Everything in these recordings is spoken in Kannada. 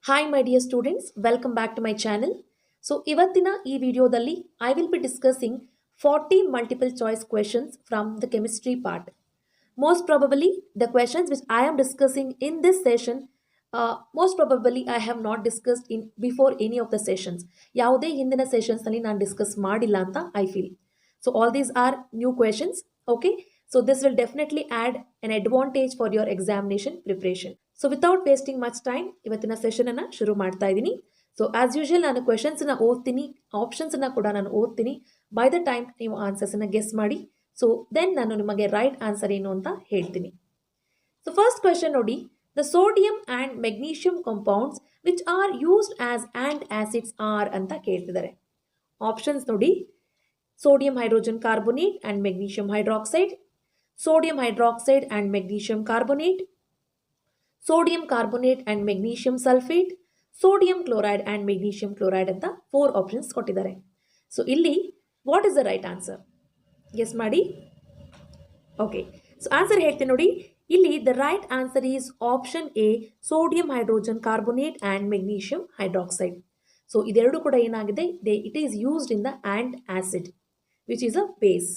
Hi my dear students, welcome back to my channel. So ಇವತ್ತಿನ ಈ ವಿಡಿಯೋದಲ್ಲಿ I will be discussing 40 multiple choice questions from the chemistry part. Most probably the questions which I am discussing in this session most probably I have not discussed in before any of the sessions. ಯಾವುದೇ ಹಿಂದಿನ sessions ನಲ್ಲಿ ನಾನು ಡಿಸ್ಕಸ್ ಮಾಡಿಲ್ಲ ಅಂತ I feel. So all these are new questions. Okay. So this will definitely add an advantage for your examination preparation. So without wasting much time ಇವತ್ತಿನ ಸೆಷನ್ ಅನ್ನ ಶುರು ಮಾಡ್ತಾ ಇದ್ದೀನಿ. ಸೊ ಆಸ್ ಯೂಶುವಲ್ ನಾನು ಕ್ವೆಶನ್ಸ್ ನ ಓದ್ತೀನಿ, ಆಪ್ಷನ್ಸ್ ಅನ್ನ ಕೂಡ ನಾನು ಓದ್ತೀನಿ. ಬೈ ದ ಟೈಮ್ ನೀವು ಆನ್ಸರ್ಸ್ ಅನ್ನ ಗೆಸ್ ಮಾಡಿ. ಸೊ ದೆನ್ ನಾನು ನಿಮಗೆ ರೈಟ್ ಆನ್ಸರ್ ಏನು ಅಂತ ಹೇಳ್ತೀನಿ. ಸೊ ಫಸ್ಟ್ ಕ್ವೆಶನ್ ನೋಡಿ, the sodium and magnesium compounds which are used as antacids are ಅಂತ ಕೇಳ್ತಿದ್ದಾರೆ. ಆಪ್ಷನ್ಸ್ ನೋಡಿ, sodium hydrogen carbonate and magnesium hydroxide, sodium hydroxide and magnesium carbonate, sodium carbonate and magnesium sulfate, sodium chloride and magnesium chloride ಅಂತ 4 ಆಪ್ಷನ್ಸ್ ಕೊಟ್ಟಿದ್ದಾರೆ. ಸೊ ಇಲ್ಲಿ what is the right answer guess ಮಾಡಿ. ಓಕೆ, ಸೊ ಆನ್ಸರ್ ಹೇಳ್ತೀನಿ ನೋಡಿ. ಇಲ್ಲಿ the right answer is option A, sodium hydrogen carbonate and magnesium hydroxide. So ಇದೆರಡು ಕೂಡ ಏನಾಗಿದೆ, it is used in the and acid which is a base.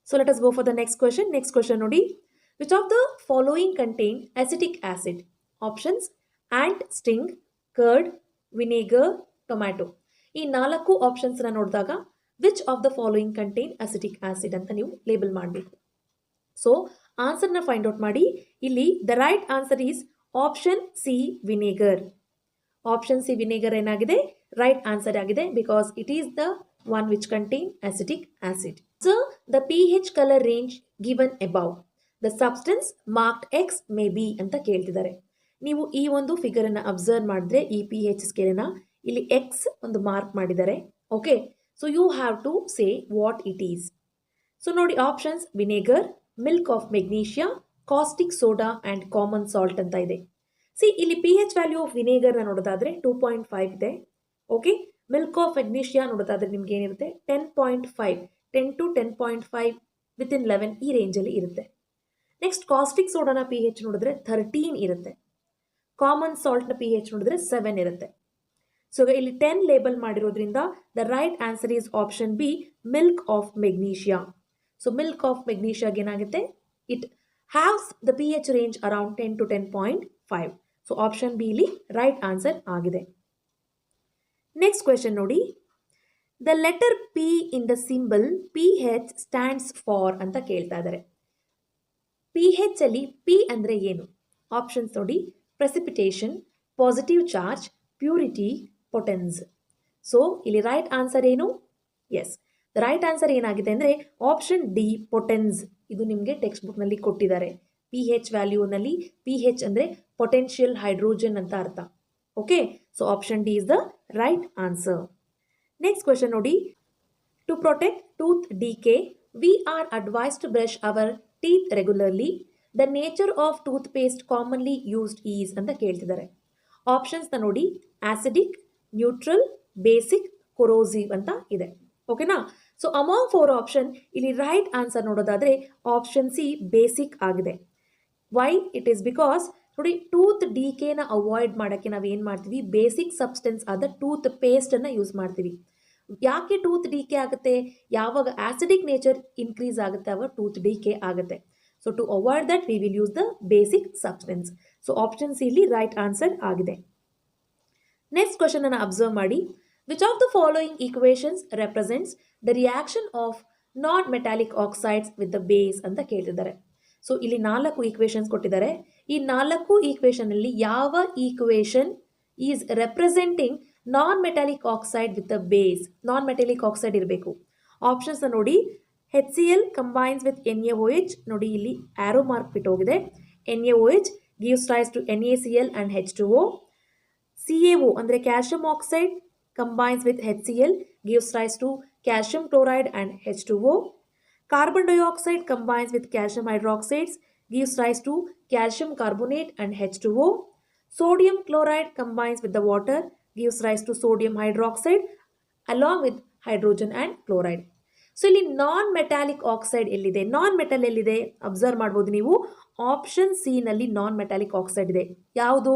So let us go for the next question. Next question ನೋಡಿ, which of the following contain acetic acid? Options: ant, sting, curd, vinegar, tomato. ಈ 4 ಆಪ್ಷನ್ಸ್ ನ ನೋಡಿದಾಗ which of the following contain acetic acid ಅಂತ ನೀವು ಲೇಬಲ್ ಮಾಡಬೇಕು. ಸೊ ಆನ್ಸರ್ ನ ಫೈಂಡ್ ಔಟ್ ಮಾಡಿ. ಇಲ್ಲಿ the right answer is option C, vinegar. Option C vinegar ಏನಾಗಿದೆ, ರೈಟ್ ಆನ್ಸರ್ ಆಗಿದೆ, because it is the one which contain acetic acid. So the pH colour range given above, the substance marked X may be ಅಂತ ಕೇಳ್ತಿದ್ದಾರೆ. ನೀವು ಈ ಒಂದು ಫಿಗರ್ ಅನ್ನ ಅಬ್ಸರ್ವ್ ಮಾಡಿದ್ರೆ ಈ pH ಸ್ಕೇಲ್ ಇಲ್ಲಿ ಎಕ್ಸ್ ಒಂದು ಮಾರ್ಕ್ ಮಾಡಿದ್ದಾರೆ. Okay, so you have to say what it is. So ನೋಡಿ, options vinegar, milk of magnesia, caustic soda and common salt ಅಂತ ಇದೆ. ಇಲ್ಲಿ pH ವ್ಯಾಲ್ಯೂ ಆಫ್ ವಿನೆಗರ್ ನ ನೋಡೋದಾದ್ರೆ 2.5 ಇದೆ. ಓಕೆ, ಮಿಲ್ಕ್ ಆಫ್ ಮೆಗ್ನೀಷಿಯಾ ನೋಡೋದಾದ್ರೆ ನಿಮ್ಗೆ ಏನಿರುತ್ತೆ 10.5, 10 to 10.5 ವಿತಿನ್ 11 ಈ ರೇಂಜಲ್ಲಿ ಇರುತ್ತೆ. ನೆಕ್ಸ್ಟ್ ಕಾಸ್ಟಿಕ್ ಸೋಡಾನ pH ನೋಡಿದ್ರೆ 13 ಇರುತ್ತೆ. ಕಾಮನ್ ಸಾಲ್ಟ್ನ pH ನೋಡಿದ್ರೆ 7 ಇರುತ್ತೆ. ಸೊ ಇಲ್ಲಿ 10 ಲೇಬಲ್ ಮಾಡಿರೋದ್ರಿಂದ the right answer is option B, milk of magnesia. So milk of ಮೆಗ್ನೀಷಿಯಾಗೆ ಏನಾಗುತ್ತೆ, it haves the pH range around 10 to 10.5. So option B ಇಲ್ಲಿ ರೈಟ್ ಆನ್ಸರ್ ಆಗಿದೆ. ನೆಕ್ಸ್ಟ್ ಕ್ವೆಶನ್ ನೋಡಿ, the letter P in the symbol PH stands for ಅಂತ ಕೇಳ್ತಾ ಇದ್ದಾರೆ. pH ಅಲ್ಲಿ ಪಿ ಅಂದರೆ ಏನು? ಆಪ್ಷನ್ಸ್ ನೋಡಿ, precipitation, positive charge, purity, potence. So ಇಲ್ಲಿ ರೈಟ್ ಆನ್ಸರ್ ಏನು? ಎಸ್, ದ ರೈಟ್ ಆನ್ಸರ್ ಏನಾಗಿದೆ ಅಂದರೆ ಆಪ್ಷನ್ ಡಿ, ಪೊಟೆನ್ಸ್. ಇದು ನಿಮಗೆ ಟೆಕ್ಸ್ಟ್ ಬುಕ್ನಲ್ಲಿ ಕೊಟ್ಟಿದ್ದಾರೆ. pH ವ್ಯಾಲ್ಯೂನಲ್ಲಿ pH ಅಂದರೆ ಪೊಟೆನ್ಷಿಯಲ್ ಹೈಡ್ರೋಜನ್ ಅಂತ ಅರ್ಥ. Okay, so option D is the right answer. Next question ನೋಡಿ, to protect tooth decay we are advised to brush our teeth regularly. The nature of toothpaste commonly used is ಅಂತ ಕೇಳ್ತಿದ್ದಾರೆ. ಆಪ್ಷನ್ಸ್ ನ ನೋಡಿ, ಆಸಿಡಿಕ್, ನ್ಯೂಟ್ರಲ್, ಬೇಸಿಕ್, ಕೊರೋಸಿವ್ ಅಂತ ಇದೆ. ಓಕೆನಾ? ಸೊ ಅಮಾಂಗ್ 4 ಆಪ್ಷನ್ ಇಲ್ಲಿ ರೈಟ್ ಆನ್ಸರ್ ನೋಡೋದಾದ್ರೆ ಆಪ್ಷನ್ ಸಿ, ಬೇಸಿಕ್ ಆಗಿದೆ. ವೈ? ಇಟ್ ಈಸ್ ಬಿಕಾಸ್ ನೋಡಿ, ಟೂತ್ ಡಿಕೆನ ಅವಾಯ್ಡ್ ಮಾಡೋಕ್ಕೆ ನಾವು ಏನು ಮಾಡ್ತೀವಿ, ಬೇಸಿಕ್ ಸಬ್ಸ್ಟೆನ್ಸ್ ಆದ ಟೂತ್ ಪೇಸ್ಟ್ ಅನ್ನ ಯೂಸ್ ಮಾಡ್ತೀವಿ. ಯಾಕೆ ಟೂತ್ ಡಿಕೆ ಆಗುತ್ತೆ? ಯಾವಾಗ ಆಸಿಡಿಕ್ ನೇಚರ್ ಇನ್ಕ್ರೀಸ್ ಆಗುತ್ತೆ ಆವಾಗ ಟೂತ್ ಡಿಕೆ ಆಗುತ್ತೆ. So to avoid that we will use the basic substance. So option C ಇಲ್ಲಿ ರೈಟ್ ಆನ್ಸರ್ ಆಗಿದೆ. ನೆಕ್ಸ್ಟ್ ಕ್ವೆಶನ್ ಅನ್ನು ಅಬ್ಸರ್ವ್ ಮಾಡಿ. Which of the following equations represents the reaction of non metallic oxides with the base ಅಂತ ಕೇಳ್ತಿದ್ದಾರೆ. ಸೊ ಇಲ್ಲಿ 4 ಈಕ್ವೇಶನ್ಸ್ ಕೊಟ್ಟಿದ್ದಾರೆ. ಈ 4 ಈಕ್ವೇಶನ್ ಅಲ್ಲಿ ಯಾವ equation is representing non metallic oxide with the base? Non metallic oxide ಇರಬೇಕು. ಆಪ್ಷನ್ಸ್ ನೋಡಿ, HCl ಕಂಬೈನ್ಸ್ ವಿತ್ NaOH. ನೋಡಿ ಇಲ್ಲಿ ಆರೋ ಮಾರ್ಕ್ ಬಿಟ್ಟು ಹೋಗಿದೆ. NaOH gives rise to NaCl and H2O. CaO ಅಂದರೆ calcium oxide combines with HCl gives rise to calcium chloride and H2O. Carbon dioxide combines with calcium hydroxides gives rise to calcium carbonate and H2O. Sodium chloride combines with the water gives rise to sodium hydroxide along with hydrogen and chloride. So ಇಲ್ಲಿ ನಾನ್ ಮೆಟಾಲಿಕ್ ಆಕ್ಸೈಡ್ ಎಲ್ಲಿದೆ? ನಾನ್ ಮೆಟಲ್ ಎಲ್ಲಿದೆ? ಅಬ್ಸರ್ವ್ ಮಾಡ್ಬೋದು ನೀವು. ಆಪ್ಷನ್ ಸಿ ನಲ್ಲಿ ನಾನ್ ಮೆಟಾಲಿಕ್ ಆಕ್ಸೈಡ್ ಇದೆ. ಯಾವುದು?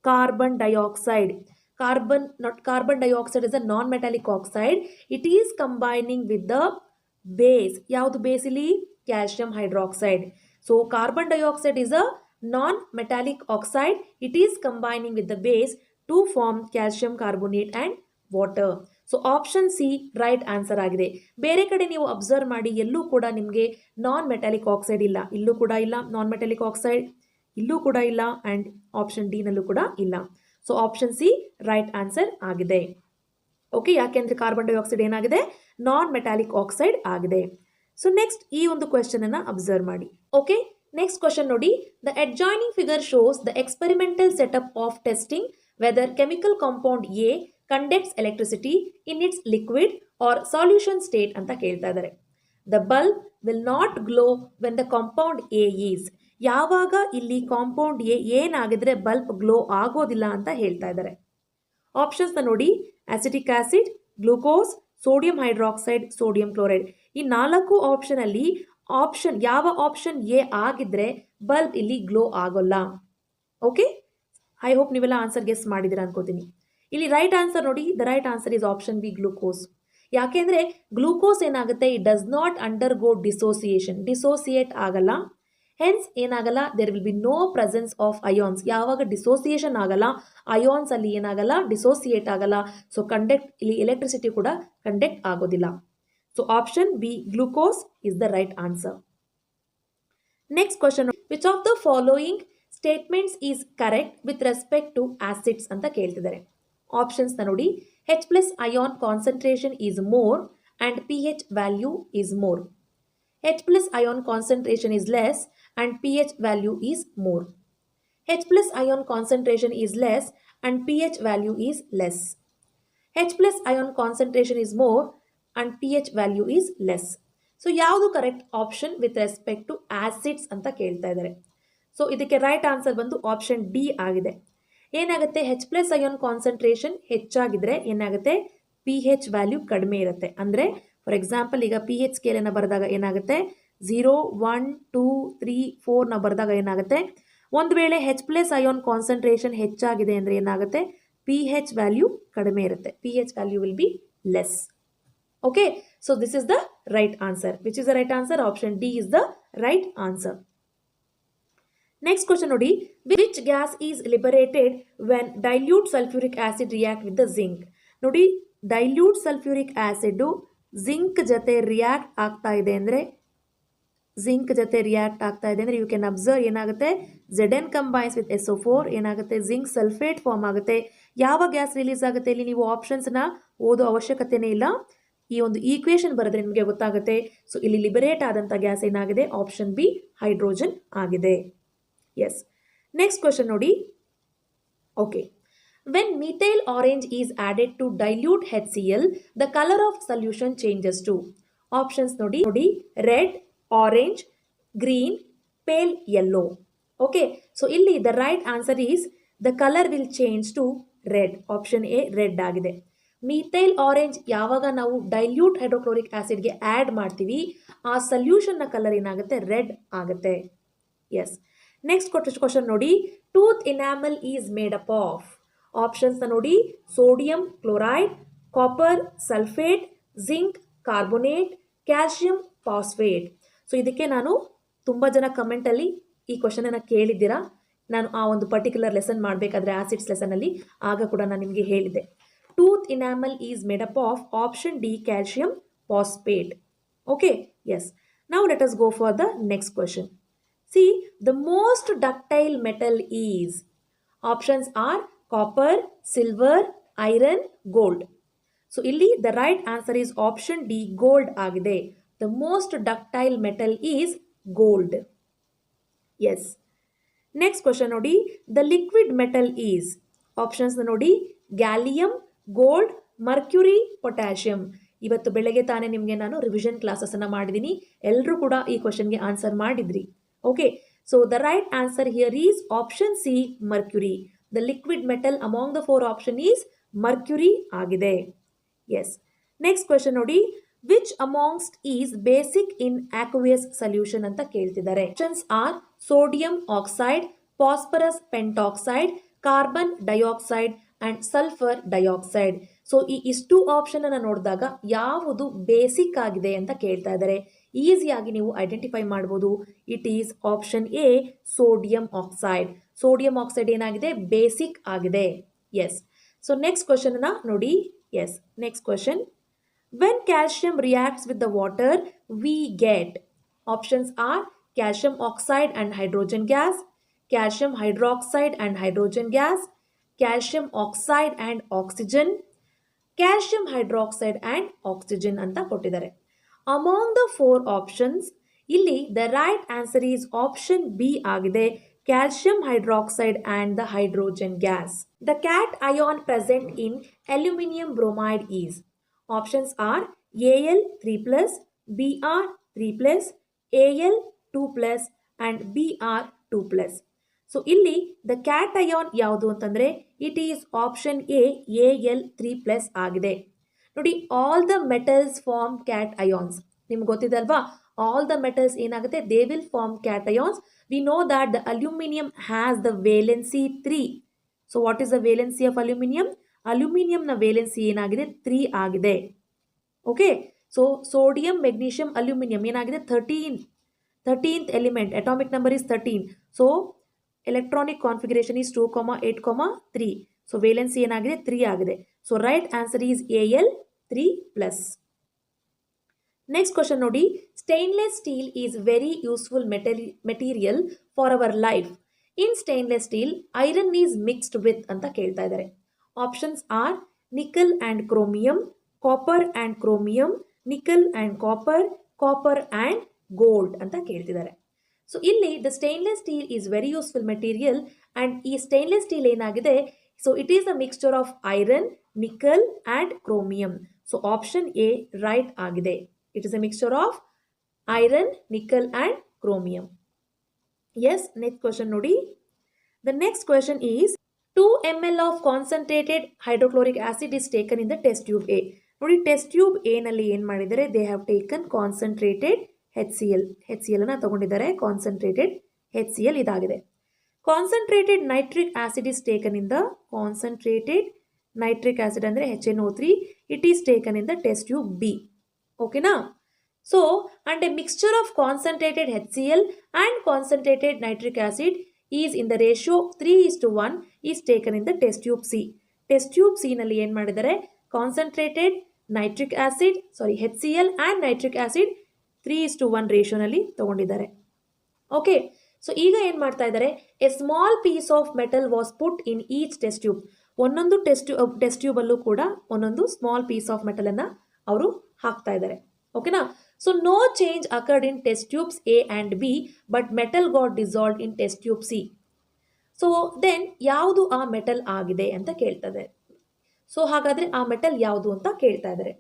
Carbon dioxide. Carbon dioxide is a non-metallic oxide. It is combining with the base. ಯಾವುದು ಬೇಸ್ ಇಲ್ಲಿ? Calcium hydroxide. So carbon dioxide is a non-metallic oxide. It is combining with the base to form calcium carbonate and water. So option C right answer ಆಗಿದೆ. ಬೇರೆ ಕಡೆ ನೀವು ಅಬ್ಸರ್ವ್ ಮಾಡಿ, ಎಲ್ಲೂ ಕೂಡ ನಿಮಗೆ ನಾನ್ ಮೆಟಾಲಿಕ್ ಆಕ್ಸೈಡ್ ಇಲ್ಲ, ಇಲ್ಲೂ ಕೂಡ ಇಲ್ಲ ನಾನ್ ಮೆಟಾಲಿಕ್ ಆಕ್ಸೈಡ್, ಇಲ್ಲೂ ಕೂಡ ಇಲ್ಲ, ಅಂಡ್ ಆಪ್ಷನ್ ಡಿ ನಲ್ಲೂ ಕೂಡ ಇಲ್ಲ. So option C right answer ಆಗಿದೆ. ಓಕೆ, ಯಾಕೆಂದ್ರೆ ಕಾರ್ಬನ್ ಡೈಆಕ್ಸೈಡ್ ಏನಾಗಿದೆ? ನಾನ್ ಮೆಟಾಲಿಕ್ ಆಕ್ಸೈಡ್ ಆಗಿದೆ. ಸೊ ನೆಕ್ಸ್ಟ್ ಈ ಒಂದು ಕ್ವೆಶ್ಚನ್ ಅನ್ನ ಅಬ್ಸರ್ವ್ ಮಾಡಿ. ಓಕೆ, ನೆಕ್ಸ್ಟ್ ಕ್ವೆಶ್ಚನ್ ನೋಡಿ. The adjoining figure shows the experimental setup of testing whether chemical compound A conducts electricity in its liquid or solution state ಅಂತ ಕೇಳ್ತಾ ಇದ್ದಾರೆ. The bulb will not glow when the compound A is. ಯಾವಾಗ ಇಲ್ಲಿ ಕಾಂಪೌಂಡ್ ಎ ಏನಾಗಿದ್ರೆ ಬಲ್ಬ್ ಗ್ಲೋ ಆಗೋದಿಲ್ಲ ಅಂತ ಹೇಳ್ತಾ ಇದ್ದಾರೆ. ಆಪ್ಷನ್ಸ್ ನೋಡಿ. Acetic acid, glucose, sodium hydroxide, sodium chloride. ಈ 4 ಆಪ್ಷನ್ ಅಲ್ಲಿ ಯಾವ ಆಪ್ಷನ್ ಎ ಆಗಿದ್ರೆ ಬಲ್ಬ್ ಇಲ್ಲಿ ಗ್ಲೋ ಆಗೋಲ್ಲ. ಓಕೆ, ಐ ಹೋಪ್ ನೀವೆಲ್ಲ ಆನ್ಸರ್ ಗೆಸ್ ಮಾಡಿದಿರ ಅನ್ಕೋತೀನಿ. ಇಲ್ಲಿ ರೈಟ್ ಆನ್ಸರ್ ನೋಡಿ. The right answer is option B, glucose. ಯಾಕೆಂದ್ರೆ ಗ್ಲೂಕೋಸ್ ಏನಾಗುತ್ತೆ? It does not undergo dissociate ಆಗಲ್ಲ. ಹೆನ್ಸ್ ಏನಾಗಲ್ಲ? There will be no presence of ions. ಯಾವಾಗ ಡಿಸೋಸಿಯೇಷನ್ ಆಗಲ್ಲ, ಅಯಾನ್ಸ್ ಅಲ್ಲಿ ಏನಾಗಲ್ಲ? ಡಿಸೋಸಿಯೇಟ್ ಆಗಲ್ಲ. ಸೊ ಇಲ್ಲಿ ಎಲೆಕ್ಟ್ರಿಸಿಟಿ ಕೂಡ ಕಂಡಕ್ಟ್ ಆಗೋದಿಲ್ಲ. So option B, glucose is the right answer. Next question, which of the following statements is correct with respect to acids ಅಂತ ಕೇಳ್ತಿದ್ದಾರೆ. ಆಪ್ಷನ್ಸ್ ನೋಡಿ. H plus ion concentration is more and pH value is more. H plus ion concentration is less and pH value is more. H plus ion concentration is less and pH value is less. H plus ion concentration is more and pH value is less. So ಯಾವುದು correct option with respect to acids ಅಂತ ಕೇಳ್ತಾ ಇದ್ದಾರೆ. ಸೊ ಇದಕ್ಕೆ ರೈಟ್ ಆನ್ಸರ್ ಬಂದು ಆಪ್ಷನ್ ಡಿ ಆಗಿದೆ. ಏನಾಗುತ್ತೆ? H ಪ್ಲಸ್ ಅಯಾನ್ ಕಾನ್ಸಂಟ್ರೇಷನ್ ಹೆಚ್ಚಾಗಿದ್ರೆ ಏನಾಗುತ್ತೆ? ಪಿ ಹೆಚ್ ವ್ಯಾಲ್ಯೂ ಕಡಿಮೆ ಇರುತ್ತೆ. ಅಂದರೆ ಫಾರ್ ಎಕ್ಸಾಂಪಲ್ ಈಗ ಪಿ ಹೆಚ್ ಸ್ಕೇಲನ್ನು ಬರೆದಾಗ ಏನಾಗುತ್ತೆ? 0, 1, 2, 3, 4ನ ಬರೆದಾಗ ಏನಾಗುತ್ತೆ? ಒಂದು ವೇಳೆ H ಪ್ಲಸ್ ಅಯಾನ್ ಕಾನ್ಸಂಟ್ರೇಷನ್ ಹೆಚ್ಚಾಗಿದೆ ಅಂದರೆ ಏನಾಗುತ್ತೆ? ಪಿ ಹೆಚ್ ವ್ಯಾಲ್ಯೂ ಕಡಿಮೆ ಇರುತ್ತೆ. P H value will be less. Okay, so this is the right answer. Which is the right answer? Option D is the right answer. Next question ನೋಡಿ. Which gas is liberated when dilute sulphuric acid react with the zinc. ನೋಡಿ, ಡೈಲ್ಯೂಟ್ ಸಲ್ಫ್ಯೂರಿಕ್ ಆಸಿಡ್ ಜಿಂಕ್ ಜೊತೆ ರಿಯಾಕ್ಟ್ ಆಗ್ತಾ ಇದೆ ಅಂದರೆ ಯು ಕ್ಯಾನ್ ಅಬ್ಸರ್ವ್ ಏನಾಗುತ್ತೆ? Zn ಕಂಬೈನ್ಸ್ ವಿತ್ SO4 ಏನಾಗುತ್ತೆ? ಜಿಂಕ್ ಸಲ್ಫೇಟ್ ಫಾರ್ಮ್ ಆಗುತ್ತೆ. ಯಾವ ಗ್ಯಾಸ್ ರಿಲೀಸ್ ಆಗುತ್ತೆ? ಇಲ್ಲಿ ನೀವು ಆಪ್ಷನ್ಸ್ನ ಓದೋ ಅವಶ್ಯಕತೆನೇ ಇಲ್ಲ. ಈ ಒಂದು ಈಕ್ವೇಶನ್ ಬರೆದ್ರೆ ನಿಮಗೆ ಗೊತ್ತಾಗುತ್ತೆ. ಸೊ ಇಲ್ಲಿ ಲಿಬರೇಟ್ ಆದಂಥ ಗ್ಯಾಸ್ ಏನಾಗಿದೆ? ಆಪ್ಷನ್ ಬಿ, ಹೈಡ್ರೋಜನ್ ಆಗಿದೆ. ಎಸ್, ನೆಕ್ಸ್ಟ್ ಕ್ವಶನ್ ನೋಡಿ. Okay, when methyl orange is added to dilute HCl, the colour of solution changes to. Options ನೋಡಿ. Red, orange, green, pale yellow. Okay, so ಇಲ್ಲಿ the right answer is the colour will change to red. Option A red ಆಗಿದೆ. ಮಿಥೈಲ್ ಆರೆಂಜ್ ಯಾವಾಗ ನಾವು ಡೈಲ್ಯೂಟ್ ಹೈಡ್ರೋಕ್ಲೋರಿಕ್ ಆಸಿಡ್ಗೆ ಆ್ಯಡ್ ಮಾಡ್ತೀವಿ, ಆ ಸೊಲ್ಯೂಷನ್ನ ಕಲರ್ ಏನಾಗುತ್ತೆ? ರೆಡ್ ಆಗುತ್ತೆ. ಎಸ್, ನೆಕ್ಸ್ಟ್ ಕ್ವಶನ್ ನೋಡಿ. Tooth enamel is made up of. Options ನೋಡಿ. Sodium chloride, copper sulphate, zinc carbonate, calcium phosphate. So ಇದಕ್ಕೆ ನಾನು ತುಂಬ ಜನ ಕಮೆಂಟಲ್ಲಿ ಈ ಕ್ವಶನನ್ನು ಕೇಳಿದ್ದೀರಾ. ನಾನು ಆ ಒಂದು ಪರ್ಟಿಕ್ಯುಲರ್ ಲೆಸನ್ ಮಾಡಬೇಕಾದ್ರೆ ಆಸಿಡ್ಸ್ ಲೆಸನಲ್ಲಿ ಆಗ ಕೂಡ ನಾನು ನಿಮಗೆ ಹೇಳಿದ್ದೆ. Tooth enamel is made up of option D, calcium phosphate. Okay, yes. Now let us go for the next question. See, the most ductile metal is. Options are copper, silver, iron, gold. So ಇಲ್ಲಿ the right answer is option D, gold ಆಗಿದೆ. The most ductile metal is gold. Yes. Next question ನೋಡಿ. The liquid metal is. Options ನೋಡಿ. Gallium, gold, mercury, potassium. ಇವತ್ತು ಬೆಳಗ್ಗೆ ತಾನೇ ನಿಮಗೆ ನಾನು ರಿವಿಷನ್ ಕ್ಲಾಸಸ್ಸನ್ನು ಮಾಡಿದ್ದೀನಿ. ಎಲ್ಲರೂ ಕೂಡ ಈ ಕ್ವಶನ್ಗೆ ಆನ್ಸರ್ ಮಾಡಿದ್ರಿ. Okay, so the right answer here is option C, mercury. The liquid metal among the 4 option is mercury ಆಗಿದೆ. Yes. Next question ನೋಡಿ. Which amongst is basic in aqueous solution ಅಂತ ಕೇಳ್ತಿದ್ದಾರೆ. Options are sodium oxide, phosphorus pentoxide, carbon dioxide and sulphur dioxide. So ಈ ಇಷ್ಟು ಆಪ್ಷನ್ ಅನ್ನು ನೋಡಿದಾಗ ಯಾವುದು ಬೇಸಿಕ್ ಆಗಿದೆ ಅಂತ ಕೇಳ್ತಾ ಇದ್ದಾರೆ. ಈಸಿಯಾಗಿ ನೀವು ಐಡೆಂಟಿಫೈ ಮಾಡ್ಬೋದು. It is option A, sodium oxide. Sodium oxide ಏನಾಗಿದೆ, ಬೇಸಿಕ್ ಆಗಿದೆ. ಎಸ್. ಸೊ ನೆಕ್ಸ್ಟ್ ಕ್ವಶನ್ ಅನ್ನ ನೋಡಿ. Yes, next question. When calcium reacts with the water, we get options are calcium oxide and hydrogen gas, calcium hydroxide and hydrogen gas, calcium oxide and oxygen, calcium hydroxide and oxygen ಅಂತ ಕೊಟ್ಟಿದ್ದಾರೆ. Among the four options, ಇಲ್ಲಿ the right answer is option B ಆಗಿದೆ, calcium hydroxide and the hydrogen gas. The cation present in aluminum bromide is options are Al3+, Br3+, Al2+, and Br2+. So ಇಲ್ಲಿ ದ ಕ್ಯಾಟಯಾನ್ ಯಾವುದು ಅಂತಂದರೆ it is option A, Al3+ ಆಗಿದೆ. ನೋಡಿ, all the metals form cations. ನಿಮ್ಗೆ ಗೊತ್ತಿದೆ ಅಲ್ವಾ, ಆಲ್ ದ ಮೆಟಲ್ಸ್ ಏನಾಗುತ್ತೆ, they will form cations. We know that the aluminium has the valency 3. So what is the valency of aluminium? ಅಲ್ಯೂಮಿನಿಯಂನ ವೇಲೆನ್ಸಿ ಏನಾಗಿದೆ, 3 ಆಗಿದೆ. Okay, so sodium, magnesium, aluminium ಏನಾಗಿದೆ, 13th element, atomic number is 13. So electronic configuration is 2, 8, 3. So valency ಏನಾಗಿದೆ, 3 ಆಗಿದೆ. So right answer is Al3+. Next question ನೋಡಿ. Stainless steel is very useful material for our life. In stainless steel iron is mixed with ಅಂತ ಕೇಳ್ತಾ ಇದ್ದಾರೆ. Options are nickel and chromium, copper and chromium, nickel and copper, copper and gold ಅಂತ ಕೇಳ್ತಿದ್ದಾರೆ. ಸೊ ಇಲ್ಲಿ the stainless steel is very useful material and ಈ ಸ್ಟೇನ್ಲೆಸ್ ಸ್ಟೀಲ್ ಏನಾಗಿದೆ, so it is a mixture of iron, nickel and chromium. So option A right ಆಗಿದೆ. It is a mixture of iron, nickel and chromium. Yes, next question ನೋಡಿ. The next question is 2 ml of concentrated hydrochloric acid is taken in the test tube A. ನೋಡಿ, ಟೆಸ್ಟ್ ಟ್ಯೂಬ್ ಎ ನಲ್ಲಿ ಏನು ಮಾಡಿದ್ದಾರೆ, they have taken concentrated HCl ಅನ್ನು ತಗೊಂಡಿದ್ದಾರೆ. ಕಾನ್ಸಂಟ್ರೇಟೆಡ್ HCl ಇದಾಗಿದೆ. Concentrated nitric acid is taken in the concentrated nitric acid ಅಂದರೆ HNO3. It is taken in the test tube B. ಓಕೆನಾ? So and a mixture of concentrated HCl and concentrated nitric acid is in the ratio 3:1 is taken in the test tube C. Test tube C ನಲ್ಲಿ ಏನು ಮಾಡಿದ್ದಾರೆ, concentrated nitric acid HCl and nitric acid 3:1 ರೇಷಿಯೋನಲ್ಲಿ ತಗೊಂಡಿದ್ದಾರೆ. ಓಕೆ, ಸೊ ಈಗ ಏನು ಮಾಡ್ತಾ ಇದ್ದಾರೆ, a small piece of metal was put in each test tube. ಒಂದೊಂದು ಟೆಸ್ಟ್ ಟ್ಯೂಬಲ್ಲೂ ಕೂಡ ಒಂದೊಂದು ಸ್ಮಾಲ್ ಪೀಸ್ ಆಫ್ ಮೆಟಲನ್ನು ಅವರು ಹಾಕ್ತಾ ಇದ್ದಾರೆ. ಓಕೆನಾ? So no change occurred in test tubes A and B, but metal got dissolved in test tube C. So then ಯಾವುದು ಆ ಮೆಟಲ್ ಆಗಿದೆ ಅಂತ ಕೇಳ್ತದೆ. ಸೊ ಹಾಗಾದರೆ ಆ ಮೆಟಲ್ ಯಾವುದು ಅಂತ ಕೇಳ್ತಾ ಇದ್ದಾರೆ.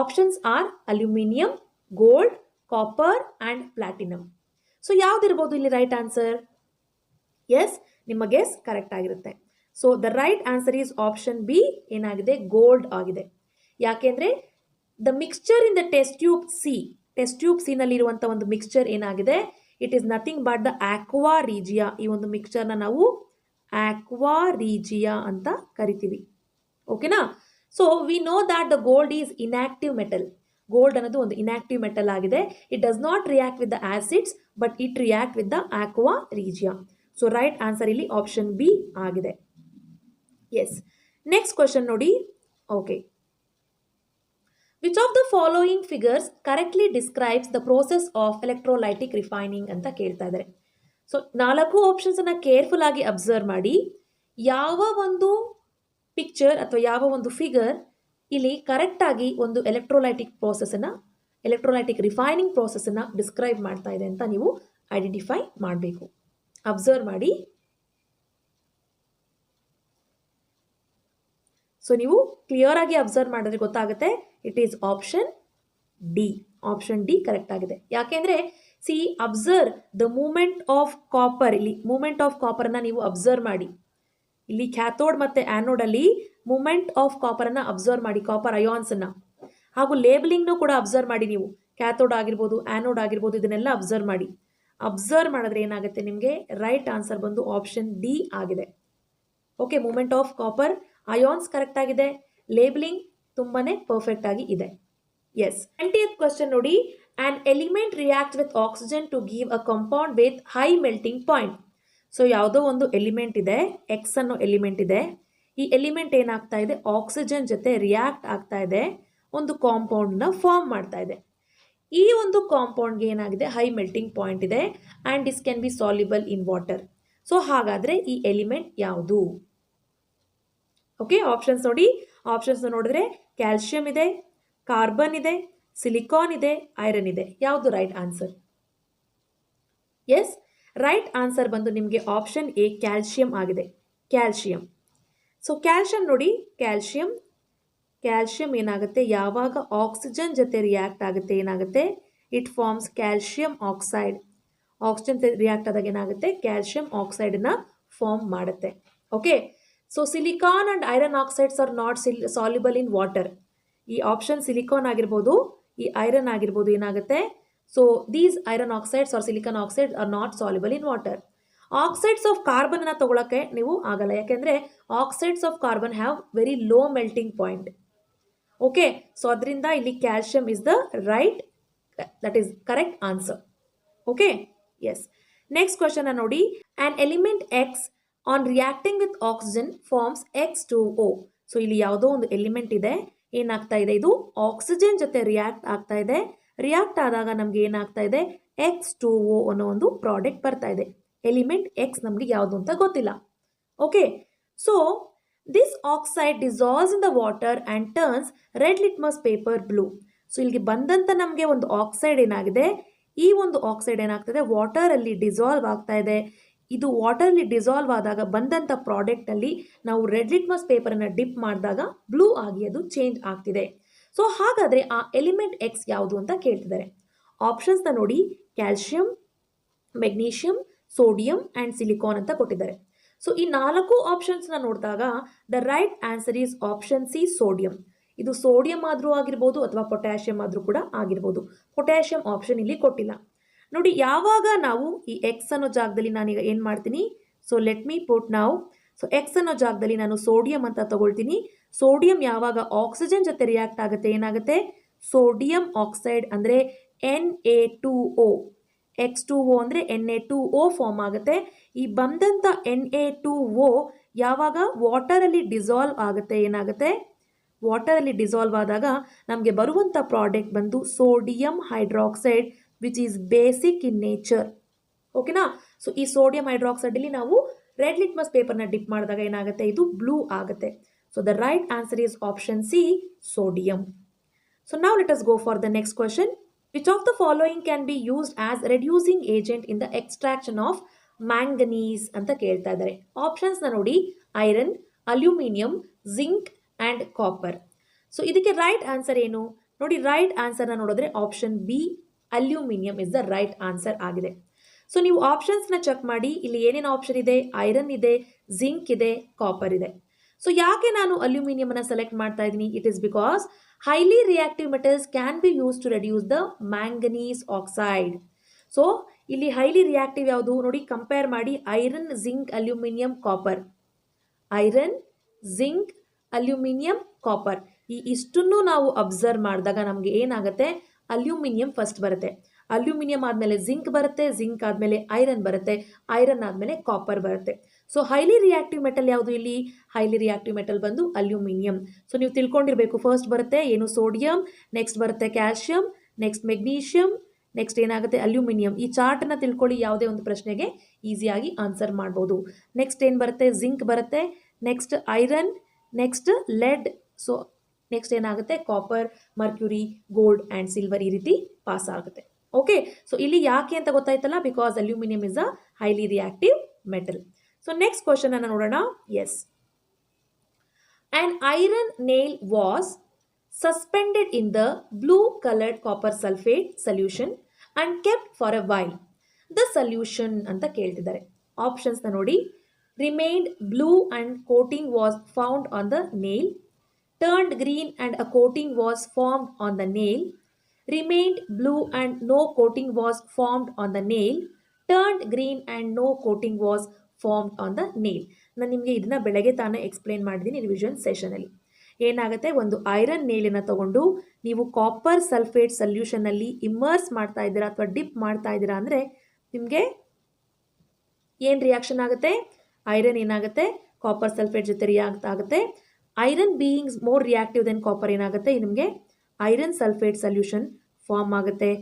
Options are aluminium, gold, copper and platinum. So ಯಾವುದಿರ್ಬೋದು ಇಲ್ಲಿ ರೈಟ್ ಆನ್ಸರ್? ಎಸ್, ನಿಮ್ಮ ಗೆಸ್ ಕರೆಕ್ಟ್ ಆಗಿರುತ್ತೆ. So the right answer is option B, ಏನಾಗಿದೆ, ಗೋಲ್ಡ್ ಆಗಿದೆ. ಯಾಕೆಂದರೆ the mixture in the test tube C ನಲ್ಲಿರುವಂಥ ಒಂದು ಮಿಕ್ಸ್ಚರ್ ಏನಾಗಿದೆ, it is nothing but the aqua regia. ಈ ಒಂದು ಮಿಕ್ಸ್ಚರ್ನ ನಾವು ಆಕ್ವಾ ರೀಜಿಯಾ ಅಂತ ಕರಿತೀವಿ. ಓಕೆನಾ? So we know that the gold is inactive metal. Gold ಅನ್ನೋದು ಒಂದು ಇನ್ಆಕ್ಟಿವ್ ಮೆಟಲ್ ಆಗಿದೆ. It does not react with the acids, but it react with the aqua regia. So right answer ಇಲ್ಲಿ ಆಪ್ಷನ್ ಬಿ ಆಗಿದೆ. ಎಸ್, ನೆಕ್ಸ್ಟ್ ಕ್ವಶನ್ ನೋಡಿ. Okay, which of the following figures correctly describes the process of electrolytic refining ಅಂತ ಕೇಳ್ತಾ ಇದ್ದಾರೆ. ಸೊ 4 ಆಪ್ಷನ್ಸನ್ನು ಕೇರ್ಫುಲ್ ಆಗಿ ಅಬ್ಸರ್ವ್ ಮಾಡಿ. ಯಾವ ಒಂದು ಪಿಕ್ಚರ್ ಅಥವಾ ಯಾವ ಒಂದು ಫಿಗರ್ ಇಲ್ಲಿ ಕರೆಕ್ಟಾಗಿ ಒಂದು ಎಲೆಕ್ಟ್ರೋಲೈಟಿಕ್ ರಿಫೈನಿಂಗ್ ಪ್ರೋಸೆಸನ್ನು ಡಿಸ್ಕ್ರೈಬ್ ಮಾಡ್ತಾ ಇದೆ ಅಂತ ನೀವು ಐಡೆಂಟಿಫೈ ಮಾಡಬೇಕು. ಅಬ್ಸರ್ವ್ ಮಾಡಿ. ಸೊ ನೀವು ಕ್ಲಿಯರ್ ಆಗಿ ಅಬ್ಸರ್ವ್ ಮಾಡಿದ್ರೆ ಗೊತ್ತಾಗುತ್ತೆ. It is option D correct ಆಗಿದೆ. ಯಾಕೆಂದರೆ observe the movement of copper. ಇಲ್ಲಿ ಮೂಮೆಂಟ್ ಆಫ್ ಕಾಪರನ್ನು ನೀವು ಅಬ್ಸರ್ವ್ ಮಾಡಿ. ಇಲ್ಲಿ ಕ್ಯಾಥೋಡ್ ಮತ್ತು ಆ್ಯನೋಡಲ್ಲಿ ಮೂಮೆಂಟ್ ಆಫ್ ಕಾಪರನ್ನು ಅಬ್ಸರ್ವ್ ಮಾಡಿ, ಕಾಪರ್ ಅಯಾನ್ಸನ್ನು. ಹಾಗೂ ಲೇಬಲಿಂಗ್ನೂ ಕೂಡ ಅಬ್ಸರ್ವ್ ಮಾಡಿ ನೀವು. ಕ್ಯಾಥೋಡ್ ಆಗಿರ್ಬೋದು, ಆ್ಯನೋಡ್ ಆಗಿರ್ಬೋದು, ಇದನ್ನೆಲ್ಲ ಅಬ್ಸರ್ವ್ ಮಾಡಿ. ಅಬ್ಸರ್ವ್ ಮಾಡಿದ್ರೆ ಏನಾಗುತ್ತೆ, ನಿಮಗೆ ರೈಟ್ ಆನ್ಸರ್ ಬಂದು ಆಪ್ಷನ್ ಡಿ ಆಗಿದೆ. Okay, movement of copper, ions correct ಆಗಿದೆ, ಲೇಬಲಿಂಗ್ ತುಂಬಾನೇ ಪರ್ಫೆಕ್ಟ್ ಆಗಿ ಇದೆ. ಎಸ್. 20th ಕ್ವಶನ್ ನೋಡಿ, an element react with oxygen to give a compound with high melting point. So ಯಾವುದೋ ಒಂದು ಎಲಿಮೆಂಟ್ ಇದೆ, ಎಕ್ಸ್ ಅನ್ನೋ ಎಲಿಮೆಂಟ್ ಇದೆ. ಈ ಎಲಿಮೆಂಟ್ ಏನಾಗ್ತಾ ಇದೆ, ಆಕ್ಸಿಜನ್ ಜೊತೆ ರಿಯಾಕ್ಟ್ ಆಗ್ತಾ ಇದೆ, ಒಂದು ಕಾಂಪೌಂಡ್ನ ಫಾರ್ಮ್ ಮಾಡ್ತಾ ಇದೆ. ಈ ಒಂದು ಕಾಂಪೌಂಡ್ಗೆ ಏನಾಗಿದೆ, ಹೈ ಮೆಲ್ಟಿಂಗ್ ಪಾಯಿಂಟ್ ಇದೆ and this can be soluble in water. So ಹಾಗಾದರೆ ಈ ಎಲಿಮೆಂಟ್ ಯಾವುದು? ಓಕೆ, ಆಪ್ಷನ್ಸ್ ನೋಡಿ. ಆಪ್ಷನ್ಸ್ ನೋಡಿದ್ರೆ ಕ್ಯಾಲ್ಶಿಯಂ ಇದೆ, ಕಾರ್ಬನ್ ಇದೆ, ಸಿಲಿಕಾನ್ ಇದೆ, ಐರನ್ ಇದೆ. ಯಾವುದು right answer? Yes, right answer ಬಂದು ನಿಮಗೆ ಆಪ್ಷನ್ ಎ ಕ್ಯಾಲ್ಶಿಯಂ ಆಗಿದೆ. ಕ್ಯಾಲ್ಶಿಯಂ. ಸೊ ಕ್ಯಾಲ್ಶಿಯಂ ನೋಡಿ, ಕ್ಯಾಲ್ಶಿಯಂ ಏನಾಗುತ್ತೆ, ಯಾವಾಗ ಆಕ್ಸಿಜನ್ ಜೊತೆ ರಿಯಾಕ್ಟ್ ಆಗುತ್ತೆ ಏನಾಗುತ್ತೆ, it forms calcium oxide. Oxygen react ಆದಾಗ ಏನಾಗುತ್ತೆ, ಕ್ಯಾಲ್ಶಿಯಂ ಆಕ್ಸೈಡ್ನ ಫಾರ್ಮ್ ಮಾಡುತ್ತೆ. Okay, so silicon and iron oxides are not soluble in water. ಈ ಆಪ್ಷನ್ ಸಿಲಿಕಾನ್ ಆಗಿರ್ಬೋದು, ಈ ಐರನ್ ಆಗಿರ್ಬೋದು, ಏನಾಗುತ್ತೆ, so these iron oxides are silicon oxides are not soluble in water. Oxides of carbon ಅನ್ನ ತಗೊಳಕ್ಕೆ ನೀವು ಆಗಲ್ಲ, ಯಾಕೆಂದ್ರೆ oxides of carbon have very low melting point. Okay, so ಅದರಿಂದ ಇಲ್ಲಿ calcium is the right, that is correct answer. Okay, yes. Next question ನೋಡಿ, an element X on reacting with oxygen forms X2O. So ಇಲ್ಲಿ ಯಾವುದೋ ಒಂದು ಎಲಿಮೆಂಟ್ ಇದೆ, ಏನಾಗ್ತಾ ಇದೆ, ಇದು ಆಕ್ಸಿಜನ್ ಜೊತೆ ರಿಯಾಕ್ಟ್ ಆಗ್ತಾ ಇದೆ. ರಿಯಾಕ್ಟ್ ಆದಾಗ ನಮ್ಗೆ ಏನಾಗ್ತಾ ಇದೆ, X2O ಅನ್ನೋ ಒಂದು ಪ್ರಾಡಕ್ಟ್ ಬರ್ತಾ ಇದೆ. ಎಲಿಮೆಂಟ್ ಎಕ್ಸ್ ನಮ್ಗೆ ಯಾವುದು ಅಂತ ಗೊತ್ತಿಲ್ಲ. Okay, so this oxide dissolves in the water and turns red litmus paper blue. So ಇಲ್ಲಿಗೆ ಬಂದಂತ ನಮಗೆ ಒಂದು ಆಕ್ಸೈಡ್ ಏನಾಗಿದೆ, ಈ ಒಂದು ಆಕ್ಸೈಡ್ ಏನಾಗ್ತದೆ, ವಾಟರಲ್ಲಿ ಡಿಸಾಲ್ವ್ ಆಗ್ತಾ ಇದೆ. ಇದು ವಾಟರಲ್ಲಿ ಡಿಸಾಲ್ವ್ ಆದಾಗ ಬಂದಂಥ ಪ್ರಾಡಕ್ಟಲ್ಲಿ ನಾವು ರೆಡ್ ಲಿಟ್ಮಸ್ ಪೇಪರನ್ನು ಡಿಪ್ ಮಾಡಿದಾಗ ಬ್ಲೂ ಆಗಿ ಅದು ಚೇಂಜ್ ಆಗ್ತಿದೆ. ಸೊ ಹಾಗಾದರೆ ಆ ಎಲಿಮೆಂಟ್ ಎಕ್ಸ್ ಯಾವುದು ಅಂತ ಕೇಳ್ತಿದ್ದಾರೆ. ಆಪ್ಷನ್ಸ್ನ ನೋಡಿ, calcium, magnesium, sodium and silicon ಅಂತ ಕೊಟ್ಟಿದ್ದಾರೆ. ಸೊ ಈ 4 ಆಪ್ಷನ್ಸ್ನ ನೋಡಿದಾಗ the right answer is option C, sodium. ಇದು ಸೋಡಿಯಂ ಆದರೂ ಆಗಿರ್ಬೋದು ಅಥವಾ ಪೊಟ್ಯಾಷಿಯಂ ಆದರೂ ಕೂಡ ಆಗಿರ್ಬೋದು. ಪೊಟ್ಯಾಷಿಯಂ ಆಪ್ಷನ್ ಇಲ್ಲಿ ಕೊಟ್ಟಿಲ್ಲ. ನೋಡಿ, ಯಾವಾಗ ನಾವು ಈ ಎಕ್ಸ್ ಅನ್ನೋ ಜಾಗದಲ್ಲಿ ನಾನೀಗ ಏನು ಮಾಡ್ತೀನಿ, ಸೊ ಲೆಟ್ ಮೀ ಪುಟ್ ನಾವು, ಸೊ ಎಕ್ಸ್ ಅನ್ನೋ ಜಾಗದಲ್ಲಿ ನಾನು ಸೋಡಿಯಂ ಅಂತ ತಗೊಳ್ತೀನಿ. ಸೋಡಿಯಂ ಯಾವಾಗ ಆಕ್ಸಿಜನ್ ಜೊತೆ ರಿಯಾಕ್ಟ್ ಆಗುತ್ತೆ ಏನಾಗುತ್ತೆ, ಸೋಡಿಯಂ ಆಕ್ಸೈಡ್ ಅಂದರೆ Na2O, X2O ಅಂದರೆ Na2O ಫಾರ್ಮ್ ಆಗುತ್ತೆ. ಈ ಬಂದಂಥ Na2O ಯಾವಾಗ ವಾಟರಲ್ಲಿ ಡಿಸಾಲ್ವ್ ಆಗುತ್ತೆ ಏನಾಗುತ್ತೆ, ವಾಟರಲ್ಲಿ ಡಿಸಾಲ್ವ್ ಆದಾಗ ನಮಗೆ ಬರುವಂಥ ಪ್ರಾಡಕ್ಟ್ ಬಂದು sodium hydroxide which is basic in nature. ಓಕೆನಾ. ಸೊ ಈ ಸೋಡಿಯಂ ಹೈಡ್ರಾಕ್ಸೈಡಲ್ಲಿ ನಾವು ರೆಡ್ ಲಿಟ್ಮಸ್ ಪೇಪರ್ನ ಡಿಪ್ ಮಾಡಿದಾಗ ಏನಾಗುತ್ತೆ, ಇದು ಬ್ಲೂ ಆಗುತ್ತೆ. So the right answer is option C, sodium. So now let us go for the next question. Which of the following can be used as reducing agent in the extraction of manganese ಅಂತ ಕೇಳ್ತಾ ಇದ್ದಾರೆ. ಆಪ್ಷನ್ಸ್ನ ನೋಡಿ, iron, aluminium, zinc and copper. So ಇದಕ್ಕೆ ರೈಟ್ ಆನ್ಸರ್ ಏನು ನೋಡಿ, ರೈಟ್ ಆನ್ಸರ್ನ ನೋಡಿದ್ರೆ option B, aluminium is the right answer ಆಗಿದೆ. ಸೊ ನೀವು ಆಪ್ಷನ್ಸ್ನ ಚೆಕ್ ಮಾಡಿ, ಇಲ್ಲಿ ಏನೇನು ಆಪ್ಷನ್ ಇದೆ, ಐರನ್ ಇದೆ, ಜಿಂಕ್ ಇದೆ, ಕಾಪರ್ ಇದೆ. ಸೊ ಯಾಕೆ ನಾನು ಅಲ್ಯೂಮಿನಿಯಮನ್ನು ಸೆಲೆಕ್ಟ್ ಮಾಡ್ತಾ ಇದ್ದೀನಿ, it is because highly reactive metals can be use to reduce the manganese oxide. So ಇಲ್ಲಿ ಹೈಲಿ ರಿಯಾಕ್ಟಿವ್ ಯಾವುದು ನೋಡಿ, ಕಂಪೇರ್ ಮಾಡಿ, iron, zinc, aluminium, copper. Iron, zinc, aluminium, copper, ಈ ಇಷ್ಟನ್ನು ನಾವು ಅಬ್ಸರ್ವ್ ಮಾಡಿದಾಗ ನಮಗೆ ಏನಾಗುತ್ತೆ, ಅಲ್ಯೂಮಿನಿಯಂ ಫಸ್ಟ್ ಬರುತ್ತೆ. ಅಲ್ಯೂಮಿನಿಯಂ ಆದಮೇಲೆ ಜಿಂಕ್ ಬರುತ್ತೆ, ಜಿಂಕ್ ಆದಮೇಲೆ ಐರನ್ ಬರುತ್ತೆ, ಐರನ್ ಆದಮೇಲೆ ಕಾಪರ್ ಬರುತ್ತೆ. ಸೊ ಹೈಲಿ ರಿಯಾಕ್ಟಿವ್ ಮೆಟಲ್ ಯಾವುದು ಇಲ್ಲಿ, ಹೈಲಿ ರಿಯಾಕ್ಟಿವ್ ಮೆಟಲ್ ಬಂದು ಅಲ್ಯೂಮಿನಿಯಂ. ಸೊ ನೀವು ತಿಳ್ಕೊಂಡಿರಬೇಕು, ಫಸ್ಟ್ ಬರುತ್ತೆ ಏನು, ಸೋಡಿಯಂ, ನೆಕ್ಸ್ಟ್ ಬರುತ್ತೆ ಕ್ಯಾಲ್ಶಿಯಂ, ನೆಕ್ಸ್ಟ್ ಮೆಗ್ನೀಷಿಯಂ, ನೆಕ್ಸ್ಟ್ ಏನಾಗುತ್ತೆ ಅಲ್ಯೂಮಿನಿಯಂ. ಈ ಚಾರ್ಟನ್ನು ತಿಳ್ಕೊಳ್ಳಿ, ಯಾವುದೇ ಒಂದು ಪ್ರಶ್ನೆಗೆ ಈಸಿಯಾಗಿ ಆನ್ಸರ್ ಮಾಡ್ಬೋದು. ನೆಕ್ಸ್ಟ್ ಏನು ಬರುತ್ತೆ, ಜಿಂಕ್ ಬರುತ್ತೆ, next iron, next lead, so next ಏನಾಗುತ್ತೆ copper, mercury, gold and silver, ಈ ರೀತಿ ಪಾಸ್ ಆಗುತ್ತೆ. ಓಕೆ, ಸೊ ಇಲ್ಲಿ ಯಾಕೆ ಅಂತ ಗೊತ್ತಾಯ್ತಲ್ಲ, because aluminium is a highly reactive metal. So next question ಅನ್ನು ನೋಡೋಣ. Yes, an iron nail was suspended in the blue coloured copper sulphate solution and kept for a while. The solution ಅಂತ ಕೇಳ್ತಿದ್ದಾರೆ. ಆಪ್ಷನ್ಸ್ನ ನೋಡಿ, remained blue and coating was found on the nail, turned green and a coating was formed on the nail, remained blue and no coating was formed on the nail, turned green and no coating was formed on the nail. ನಾನು ನಿಮಗೆ ಇದನ್ನ ಬೆಳಗ್ಗೆ ತಾನೇ ಎಕ್ಸ್ಪ್ಲೇನ್ ಮಾಡಿದ್ದೀನಿ ರಿವಿಷನ್ ಸೆಷನಲ್ಲಿ. ಏನಾಗುತ್ತೆ, ಒಂದು ಐರನ್ ನೇಲಿನ ತಗೊಂಡು ನೀವು ಕಾಪರ್ ಸಲ್ಫೇಟ್ ಸೊಲ್ಯೂಷನಲ್ಲಿ ಇಮ್ಮರ್ಸ್ ಮಾಡ್ತಾ ಇದ್ದೀರಾ ಅಥವಾ ಡಿಪ್ ಮಾಡ್ತಾ ಇದ್ದೀರಾ ಅಂದರೆ ನಿಮಗೆ ಏನು ರಿಯಾಕ್ಷನ್ ಆಗುತ್ತೆ, ಐರನ್ ಏನಾಗುತ್ತೆ ಕಾಪರ್ ಸಲ್ಫೇಟ್ ಜೊತೆ ರಿಯಾಕ್ಟ್ ಆಗುತ್ತೆ. Iron beings more reactive than copper ಏನಾಗುತ್ತೆ, ನಿಮಗೆ ಐರನ್ ಸಲ್ಫೇಟ್ ಸೊಲ್ಯೂಷನ್ ಫಾರ್ಮ್ ಆಗುತ್ತೆ.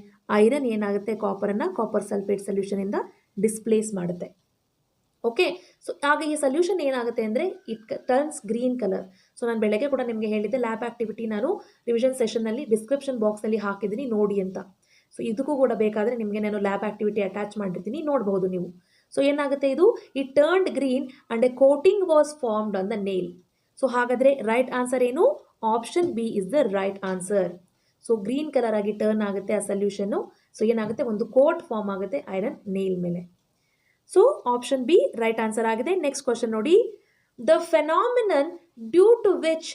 ಐರನ್ ಏನಾಗುತ್ತೆ ಕಾಪರನ್ನು ಕಾಪರ್ ಸಲ್ಫೇಟ್ ಸೊಲ್ಯೂಷನಿಂದ ಡಿಸ್ಪ್ಲೇಸ್ ಮಾಡುತ್ತೆ. ಓಕೆ, ಸೊ ಆಗ ಈ ಸೊಲ್ಯೂಷನ್ ಏನಾಗುತ್ತೆ ಅಂದರೆ it turns green colour. So ನಾನು ಬೆಳಗ್ಗೆ ಕೂಡ ನಿಮಗೆ ಹೇಳಿದ್ದೆ ಲ್ಯಾಬ್ ಆಕ್ಟಿವಿಟಿ ನಾನು ರಿವಿಷನ್ ಸೆಷನ್ನಲ್ಲಿ ಡಿಸ್ಕ್ರಿಪ್ಷನ್ ಬಾಕ್ಸಲ್ಲಿ ಹಾಕಿದ್ದೀನಿ ನೋಡಿ ಅಂತ. ಸೊ ಇದಕ್ಕೂ ಕೂಡ ಬೇಕಾದರೆ ನಿಮಗೆ ನಾನು ಲ್ಯಾಬ್ ಆಕ್ಟಿವಿಟಿ ಅಟ್ಯಾಚ್ ಮಾಡಿರ್ತೀನಿ, ನೋಡಬಹುದು ನೀವು. ಸೊ ಏನಾಗುತ್ತೆ, ಇದು it turned green and a coating was formed on the nail. So ಹಾಗಾದರೆ ರೈಟ್ ಆನ್ಸರ್ ಏನು, option B is the right answer. So green colour ಆಗಿ ಟರ್ನ್ ಆಗುತ್ತೆ ಆ ಸೊಲ್ಯೂಷನ್ನು. ಸೊ ಏನಾಗುತ್ತೆ, ಒಂದು ಕೋಟ್ ಫಾರ್ಮ್ ಆಗುತ್ತೆ ಐರನ್ ನೇಲ್ ಮೇಲೆ. So option B right answer ಆಗಿದೆ. ನೆಕ್ಸ್ಟ್ ಕ್ವಶನ್ ನೋಡಿ, the phenomenon due to which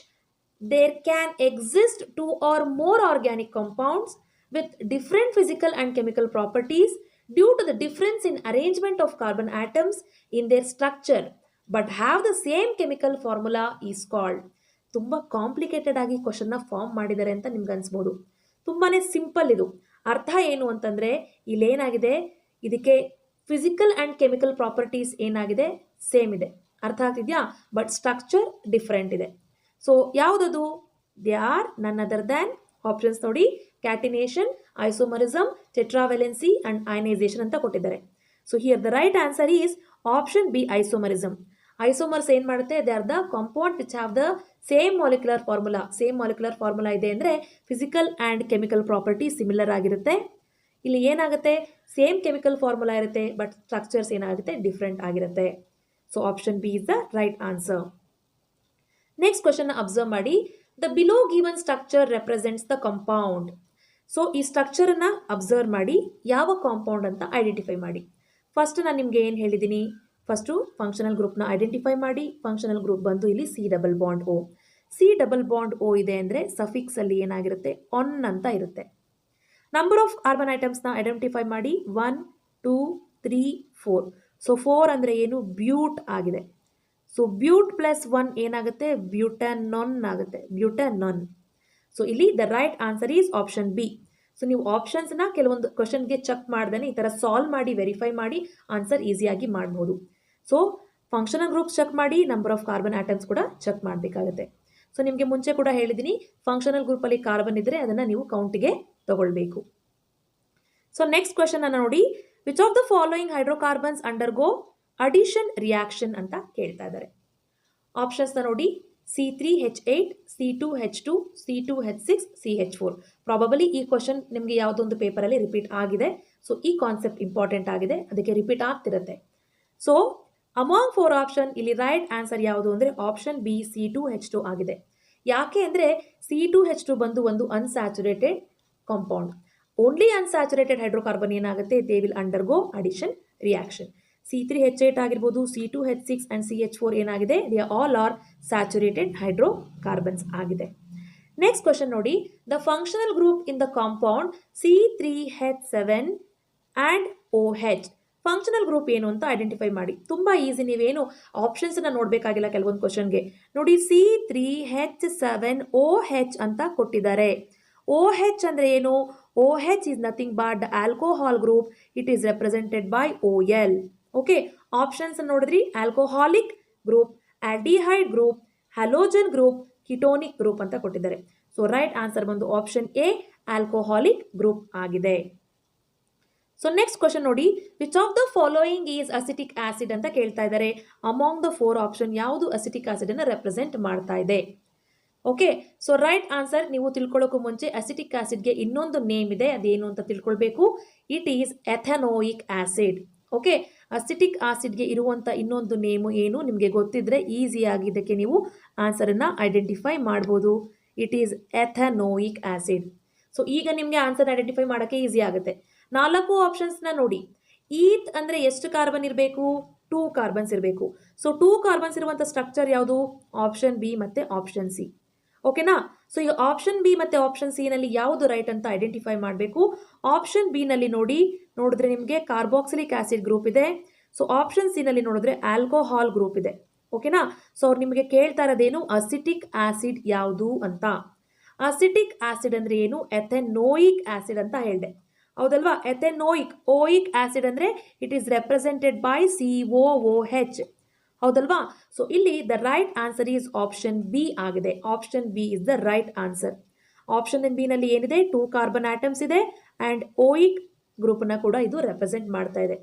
there can exist 2 or more organic compounds with different physical and chemical properties due to the difference in arrangement of carbon atoms in their structure but have the same chemical formula is called. ತುಂಬ ಕಾಂಪ್ಲಿಕೇಟೆಡ್ ಆಗಿ ಕ್ವಶನ್ನ ಫಾರ್ಮ್ ಮಾಡಿದ್ದಾರೆ ಅಂತ ನಿಮ್ಗೆ ಅನ್ಸ್ಬೋದು. ತುಂಬಾ ಸಿಂಪಲ್ ಇದು. ಅರ್ಥ ಏನು ಅಂತಂದರೆ ಇಲ್ಲೇನಾಗಿದೆ, ಇದಕ್ಕೆ ಫಿಸಿಕಲ್ ಆ್ಯಂಡ್ ಕೆಮಿಕಲ್ ಪ್ರಾಪರ್ಟೀಸ್ ಏನಾಗಿದೆ ಸೇಮ್ ಇದೆ, ಅರ್ಥ ಆಗ್ತಿದೆಯಾ, ಬಟ್ ಸ್ಟ್ರಕ್ಚರ್ ಡಿಫ್ರೆಂಟ್ ಇದೆ. ಸೊ ಯಾವುದದು, ದೇ ಆರ್ ನನ್ ಅದರ್ ದ್ಯಾನ್ ಆಪ್ಷನ್ಸ್ ನೋಡಿ, ಕ್ಯಾಟಿನೇಷನ್, ಐಸೋಮರಿಸಮ್, ಟೆಟ್ರಾವೆಲೆನ್ಸಿ ಆ್ಯಂಡ್ ಅಯನೈಸೇಷನ್ ಅಂತ ಕೊಟ್ಟಿದ್ದಾರೆ. So here the right answer is option B isomerism. Isomers ಏನು ಮಾಡುತ್ತೆ, they are the compound which have the same molecular formula. Same molecular formula ಇದೆ ಅಂದರೆ physical and chemical property similar ಆಗಿರುತ್ತೆ. ಇಲ್ಲಿ ಏನಾಗುತ್ತೆ, ಸೇಮ್ ಕೆಮಿಕಲ್ ಫಾರ್ಮುಲಾ ಇರುತ್ತೆ ಬಟ್ ಸ್ಟ್ರಕ್ಚರ್ಸ್ ಏನಾಗುತ್ತೆ ಡಿಫ್ರೆಂಟ್ ಆಗಿರುತ್ತೆ. So option B is the right answer. Next question observe ಮಾಡಿ, the below given structure represents the compound. So ಈ ಸ್ಟ್ರಕ್ಚರನ್ನು ಅಬ್ಸರ್ವ್ ಮಾಡಿ ಯಾವ ಕಾಂಪೌಂಡ್ ಅಂತ ಐಡೆಂಟಿಫೈ ಮಾಡಿ. ಫಸ್ಟ್ ನಾನು ನಿಮಗೆ ಏನು ಹೇಳಿದ್ದೀನಿ, ಫಸ್ಟು ಫಂಕ್ಷನಲ್ ಗ್ರೂಪ್ನ ಐಡೆಂಟಿಫೈ ಮಾಡಿ. ಫಂಕ್ಷನಲ್ ಗ್ರೂಪ್ ಬಂದು ಇಲ್ಲಿ C double bond O. C double bond O ಇದೆ ಅಂದರೆ ಸಫಿಕ್ಸಲ್ಲಿ ಏನಾಗಿರುತ್ತೆ, ಒನ್ ಅಂತ ಇರುತ್ತೆ. ನಂಬರ್ ಆಫ್ ಕಾರ್ಬನ್ ಐಟಮ್ಸ್ನ ಐಡೆಂಟಿಫೈ ಮಾಡಿ, 1 2 3 4. ಸೊ 4 ಅಂದರೆ ಏನು, ಬ್ಯೂಟ್ ಆಗಿದೆ. ಸೊ ಬ್ಯೂಟ್ ಪ್ಲಸ್ 1 ಏನಾಗುತ್ತೆ, ಬ್ಯೂಟನೊನ್ ಆಗುತ್ತೆ, ಬ್ಯೂಟನೊನ್. ಸೊ ಇಲ್ಲಿ the right answer is option B. So ನೀವು ಆಪ್ಷನ್ಸ್ನ ಕೆಲವೊಂದು ಕ್ವಶನ್ಗೆ ಚೆಕ್ ಮಾಡ್ದೇ ಈ ಥರ ಸಾಲ್ವ್ ಮಾಡಿ ವೆರಿಫೈ ಮಾಡಿ ಆನ್ಸರ್ ಈಸಿಯಾಗಿ ಮಾಡ್ಬೋದು. ಸೊ ಫಂಕ್ಷನಲ್ ಗ್ರೂಪ್ಸ್ ಚೆಕ್ ಮಾಡಿ, ನಂಬರ್ ಆಫ್ ಕಾರ್ಬನ್ ಆಟಮ್ಸ್ ಕೂಡ ಚೆಕ್ ಮಾಡಬೇಕಾಗುತ್ತೆ. ಸೊ ನಿಮಗೆ ಮುಂಚೆ ಕೂಡ ಹೇಳಿದ್ದೀನಿ, ಫಂಕ್ಷನಲ್ ಗ್ರೂಪಲ್ಲಿ ಕಾರ್ಬನ್ ಇದ್ದರೆ ಅದನ್ನು ನೀವು ಕೌಂಟಿಗೆ ತಗೊಳ್ಬೇಕು. ಸೊ ನೆಕ್ಸ್ಟ್ ಕ್ವಶನ್ ಅನ್ನು ನೋಡಿ, which of the following hydrocarbons undergo addition reaction ಅಂತ ಕೇಳ್ತಾ ಇದ್ದಾರೆ. ಆಪ್ಷನ್ಸ್ನ ನೋಡಿ, C3H8, C2H2, C2H6, CH4. Probably ಈ ಕ್ವಶನ್ ನಿಮಗೆ ಯಾವುದೊಂದು ಪೇಪರಲ್ಲಿ ರಿಪೀಟ್ ಆಗಿದೆ. ಸೊ ಈ ಕಾನ್ಸೆಪ್ಟ್ ಇಂಪಾರ್ಟೆಂಟ್ ಆಗಿದೆ, ಅದಕ್ಕೆ ರಿಪೀಟ್ ಆಗ್ತಿರುತ್ತೆ. ಸೊ ಅಮಾಂಗ್ 4 ಆಪ್ಷನ್ ಇಲ್ಲಿ ರೈಟ್ ಆನ್ಸರ್ ಯಾವುದು ಅಂದರೆ ಆಪ್ಷನ್ ಬಿ C2H2 ಆಗಿದೆ. ಯಾಕೆ ಅಂದರೆ C2H2 ಬಂದು ಒಂದು unsaturated compound. Only unsaturated hydrocarbon ಏನಾಗುತ್ತೆ, they will undergo addition reaction. C3H8 ಆಗಿರ್ಬೋದು, C2H6 ಆ್ಯಂಡ್ CH4 ಏನಾಗಿದೆ, they all are saturated hydrocarbons ಆಗಿದೆ. ನೆಕ್ಸ್ಟ್ ಕ್ವಶನ್ ನೋಡಿ, the functional group in the compound C3H7 and OH. Functional group ಏನು ಅಂತ ಐಡೆಂಟಿಫೈ ಮಾಡಿ. ತುಂಬ ಈಸಿ, ನೀವೇನು ಆಪ್ಷನ್ಸನ್ನು ನೋಡಬೇಕಾಗಿಲ್ಲ ಕೆಲವೊಂದು ಕ್ವಶನ್ಗೆ. ನೋಡಿ, C3H7OH ಅಂತ ಕೊಟ್ಟಿದ್ದಾರೆ. OH ಅಂದರೆ ಏನು, OH is nothing but the alcohol group. It is represented by OL. Okay, options ನೋಡಿದ್ರಿ, alcoholic group, aldehyde group, halogen group, ketonic group ಅಂತ ಕೊಟ್ಟಿದ್ದಾರೆ. ಸೊ ರೈಟ್ ಆನ್ಸರ್ ಬಂದು ಆಪ್ಷನ್ ಎ ಆಲ್ಕೋಹಾಲಿಕ್ ಗ್ರೂಪ್ ಆಗಿದೆ. ಸೊ ನೆಕ್ಸ್ಟ್ ಕ್ವಶನ್ ನೋಡಿ, which of the following is acetic acid ಅಂತ ಕೇಳ್ತಾ ಇದ್ದಾರೆ. ಅಮಾಂಗ್ ದ 4 ಆಪ್ಷನ್ ಯಾವುದು ಅಸಿಟಿಕ್ ಆಸಿಡನ್ನು ರೆಪ್ರೆಸೆಂಟ್ ಮಾಡ್ತಾ ಇದೆ. ಓಕೆ, ಸೊ ರೈಟ್ ಆನ್ಸರ್ ನೀವು ತಿಳ್ಕೊಳ್ಳೋಕ್ಕೂ ಮುಂಚೆ ಅಸಿಟಿಕ್ ಆಸಿಡ್ಗೆ ಇನ್ನೊಂದು ನೇಮ್ ಇದೆ, ಅದೇನು ಅಂತ ತಿಳ್ಕೊಳ್ಬೇಕು. It is ethanoic acid. Okay, acetic ಆಸಿಡ್ಗೆ ಇರುವಂಥ ಇನ್ನೊಂದು ನೇಮು ಏನು ನಿಮಗೆ ಗೊತ್ತಿದ್ರೆ ಈಸಿಯಾಗಿ ಇದಕ್ಕೆ ನೀವು ಆನ್ಸರನ್ನು ಐಡೆಂಟಿಫೈ ಮಾಡ್ಬೋದು. It is ethanoic acid. So ಈಗ ನಿಮಗೆ ಆನ್ಸರ್ ಐಡೆಂಟಿಫೈ ಮಾಡೋಕ್ಕೆ ಈಸಿ ಆಗುತ್ತೆ. 4 ಆಪ್ಷನ್ಸ್ನ ನೋಡಿ. ಈತ್ ಅಂದರೆ ಎಷ್ಟು ಕಾರ್ಬನ್ ಇರಬೇಕು, 2 ಕಾರ್ಬನ್ಸ್ ಇರಬೇಕು. ಸೊ 2 ಕಾರ್ಬನ್ಸ್ ಇರುವಂಥ ಸ್ಟ್ರಕ್ಚರ್ ಯಾವುದು, ಆಪ್ಷನ್ ಬಿ ಮತ್ತು ಆಪ್ಷನ್ ಸಿ. ಓಕೆನಾ. ಸೊ ಈಗ ಆಪ್ಷನ್ ಬಿ ಮತ್ತು ಆಪ್ಷನ್ ಸಿ ನಲ್ಲಿ ಯಾವುದು ರೈಟ್ ಅಂತ ಐಡೆಂಟಿಫೈ ಮಾಡಬೇಕು. ಆಪ್ಷನ್ ಬಿ ನಲ್ಲಿ ನೋಡಿದ್ರೆ ನಿಮಗೆ ಕಾರ್ಬಾಕ್ಸಿಲಿಕ್ ಆಸಿಡ್ ಗ್ರೂಪ್ ಇದೆ. ಸೊ ಆಪ್ಷನ್ ಸಿ ನಲ್ಲಿ ನೋಡಿದ್ರೆ ಆಲ್ಕೋಹಾಲ್ ಗ್ರೂಪ್ ಇದೆ. ಓಕೆನಾ. ಸೊ ಅವ್ರು ನಿಮಗೆ ಕೇಳ್ತಾ ಇರೋದೇನು, ಅಸಿಟಿಕ್ ಆಸಿಡ್ ಯಾವುದು ಅಂತ. ಅಸಿಟಿಕ್ ಆಸಿಡ್ ಅಂದ್ರೆ ಏನು, ಎಥೆನೋಯಿಕ್ ಆಸಿಡ್ ಅಂತ ಹೇಳಿದೆ, ಹೌದಲ್ವಾ. ಎಥೆನೋಯಿಕ್, ಓಯಿಕ್ ಆಸಿಡ್ ಅಂದ್ರೆ it is represented by COOH, ಹೌದಲ್ವಾ. ಸೊ ಇಲ್ಲಿ the right answer is option B ಆಗಿದೆ. Option B is the right answer. Option B ನಲ್ಲಿ ಏನಿದೆ, 2 ಕಾರ್ಬನ್ ಆಟಮ್ಸ್ ಇದೆ ಅಂಡ್ ಓಯಿಕ್ ಗ್ರೂಪ್ ನ ಕೂಡ ಇದು ರೆಪ್ರೆಸೆಂಟ್ ಮಾಡ್ತಾ ಇದೆ.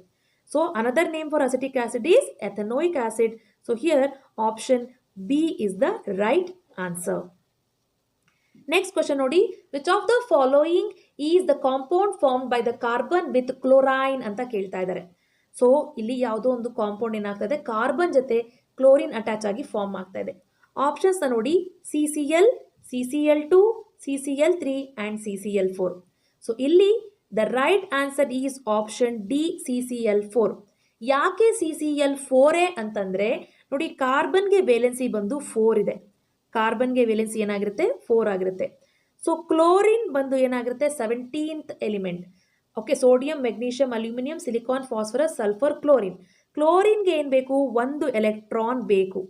So another name for acetic acid is ethanoic acid. So here option B is the right answer. Next question ನೋಡಿ, which of the following is the compound form by the carbon with chlorine ಅಂತ ಕೇಳ್ತಾ ಇದ್ದಾರೆ. ಸೊ ಇಲ್ಲಿ ಯಾವುದೋ ಒಂದು ಕಾಂಪೌಂಡ್ ಏನಾಗ್ತಾ ಇದೆ, ಕಾರ್ಬನ್ ಜೊತೆ ಕ್ಲೋರಿನ್ ಅಟ್ಯಾಚ್ ಆಗಿ ಫಾರ್ಮ್ ಆಗ್ತಾ ಇದೆ. ಆಪ್ಷನ್ಸ್ ನೋಡಿ, CCl, CCl2, CCl3 and CCl4. So ಇಲ್ಲಿ the right answer is option D, CCl4. ಯಾಕೆ CCl4 ಅಂತಂದ್ರೆ ನೋಡಿ, ಕಾರ್ಬನ್ಗೆ ವೇಲೆನ್ಸಿ ಬಂದು 4 ಇದೆ. ಕಾರ್ಬನ್ಗೆ ವೇಲೆನ್ಸಿ ಏನಾಗಿರುತ್ತೆ, 4 ಆಗಿರುತ್ತೆ. ಸೊ ಕ್ಲೋರಿನ್ ಬಂದು ಏನಾಗಿರುತ್ತೆ, 17th element. Okay, sodium, magnesium, aluminium, silicon, phosphorus, sulphur, chlorine. ಕ್ಲೋರಿನ್ಗೆ ಏನು ಬೇಕು, 1 ಎಲೆಕ್ಟ್ರಾನ್ ಬೇಕು.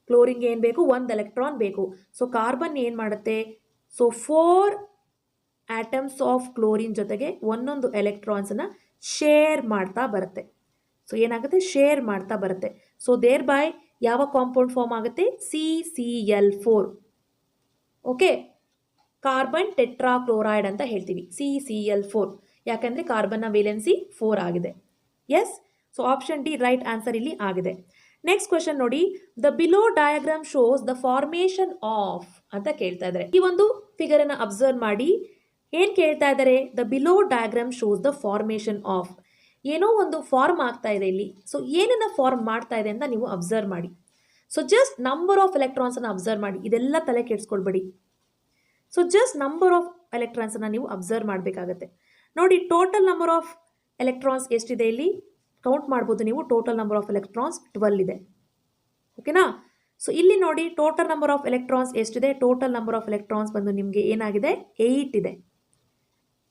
ಕ್ಲೋರಿನ್ಗೆ ಏನು ಬೇಕು, 1 ಎಲೆಕ್ಟ್ರಾನ್ ಬೇಕು. ಸೊ ಕಾರ್ಬನ್ ಏನು ಮಾಡುತ್ತೆ, ಸೊ 4 ಆಟಮ್ಸ್ ಆಫ್ ಕ್ಲೋರಿನ್ ಜೊತೆಗೆ ಒಂದೊಂದು ಎಲೆಕ್ಟ್ರಾನ್ಸ್ನ ಶೇರ್ ಮಾಡ್ತಾ ಬರುತ್ತೆ. ಸೊ ಏನಾಗುತ್ತೆ, ಶೇರ್ ಮಾಡ್ತಾ ಬರುತ್ತೆ. ಸೊ ದೇರ್ ಬೈ ಯಾವ ಕಾಂಪೌಂಡ್ ಫಾರ್ಮ್ ಆಗುತ್ತೆ, CCl4. ಓಕೆ, ಕಾರ್ಬನ್ ಟೆಟ್ರಾಕ್ಲೋರೈಡ್ ಅಂತ ಹೇಳ್ತೀವಿ, CCl4. ಯಾಕಂದ್ರೆ ಕಾರ್ಬನ್ನ ವೇಲೆನ್ಸಿ 4 ಆಗಿದೆ. Yes, so option D right answer ಇಲ್ಲಿ ಆಗಿದೆ. ನೆಕ್ಸ್ಟ್ ಕ್ವೆಶನ್ ನೋಡಿ, the below diagram shows the formation of ಅಂತ ಕೇಳ್ತಾ ಇದ್ದಾರೆ. ಈ ಒಂದು ಫಿಗರ್ ಅನ್ನ ಅಬ್ಸರ್ವ್ ಮಾಡಿ. ಏನ್ ಕೇಳ್ತಾ ಇದ್ದಾರೆ, the below diagram shows the formation of. ಏನೋ ಒಂದು ಫಾರ್ಮ್ ಆಗ್ತಾ ಇದೆ ಇಲ್ಲಿ. ಸೊ ಏನನ್ನ ಫಾರ್ಮ್ ಮಾಡ್ತಾ ಇದೆ ಅಂತ ನೀವು ಅಬ್ಸರ್ವ್ ಮಾಡಿ. So just number of electrons ಅನ್ನ ಅಬ್ಸರ್ವ್ ಮಾಡಿ, ಇದೆಲ್ಲ ತಲೆ ಕೆಡಿಸ್ಕೊಳ್ಬೇಡಿ. So just number of electrons ಅನ್ನ ನೀವು ಅಬ್ಸರ್ವ್ ಮಾಡಬೇಕಾಗತ್ತೆ. ನೋಡಿ, ಟೋಟಲ್ ನಂಬರ್ ಆಫ್ ಎಲೆಕ್ಟ್ರಾನ್ಸ್ ಎಷ್ಟಿದೆ ಇಲ್ಲಿ ಕೌಂಟ್ ಮಾಡ್ಬೋದು ನೀವು. ಟೋಟಲ್ ನಂಬರ್ ಆಫ್ ಎಲೆಕ್ಟ್ರಾನ್ಸ್ 12 ಇದೆ. ಓಕೆನಾ. ಸೊ ಇಲ್ಲಿ ನೋಡಿ, ಟೋಟಲ್ ನಂಬರ್ ಆಫ್ ಎಲೆಕ್ಟ್ರಾನ್ಸ್ ಎಷ್ಟಿದೆ, ಟೋಟಲ್ ನಂಬರ್ ಆಫ್ ಎಲೆಕ್ಟ್ರಾನ್ಸ್ ಬಂದು ನಿಮಗೆ ಏನಾಗಿದೆ, 8 ಇದೆ.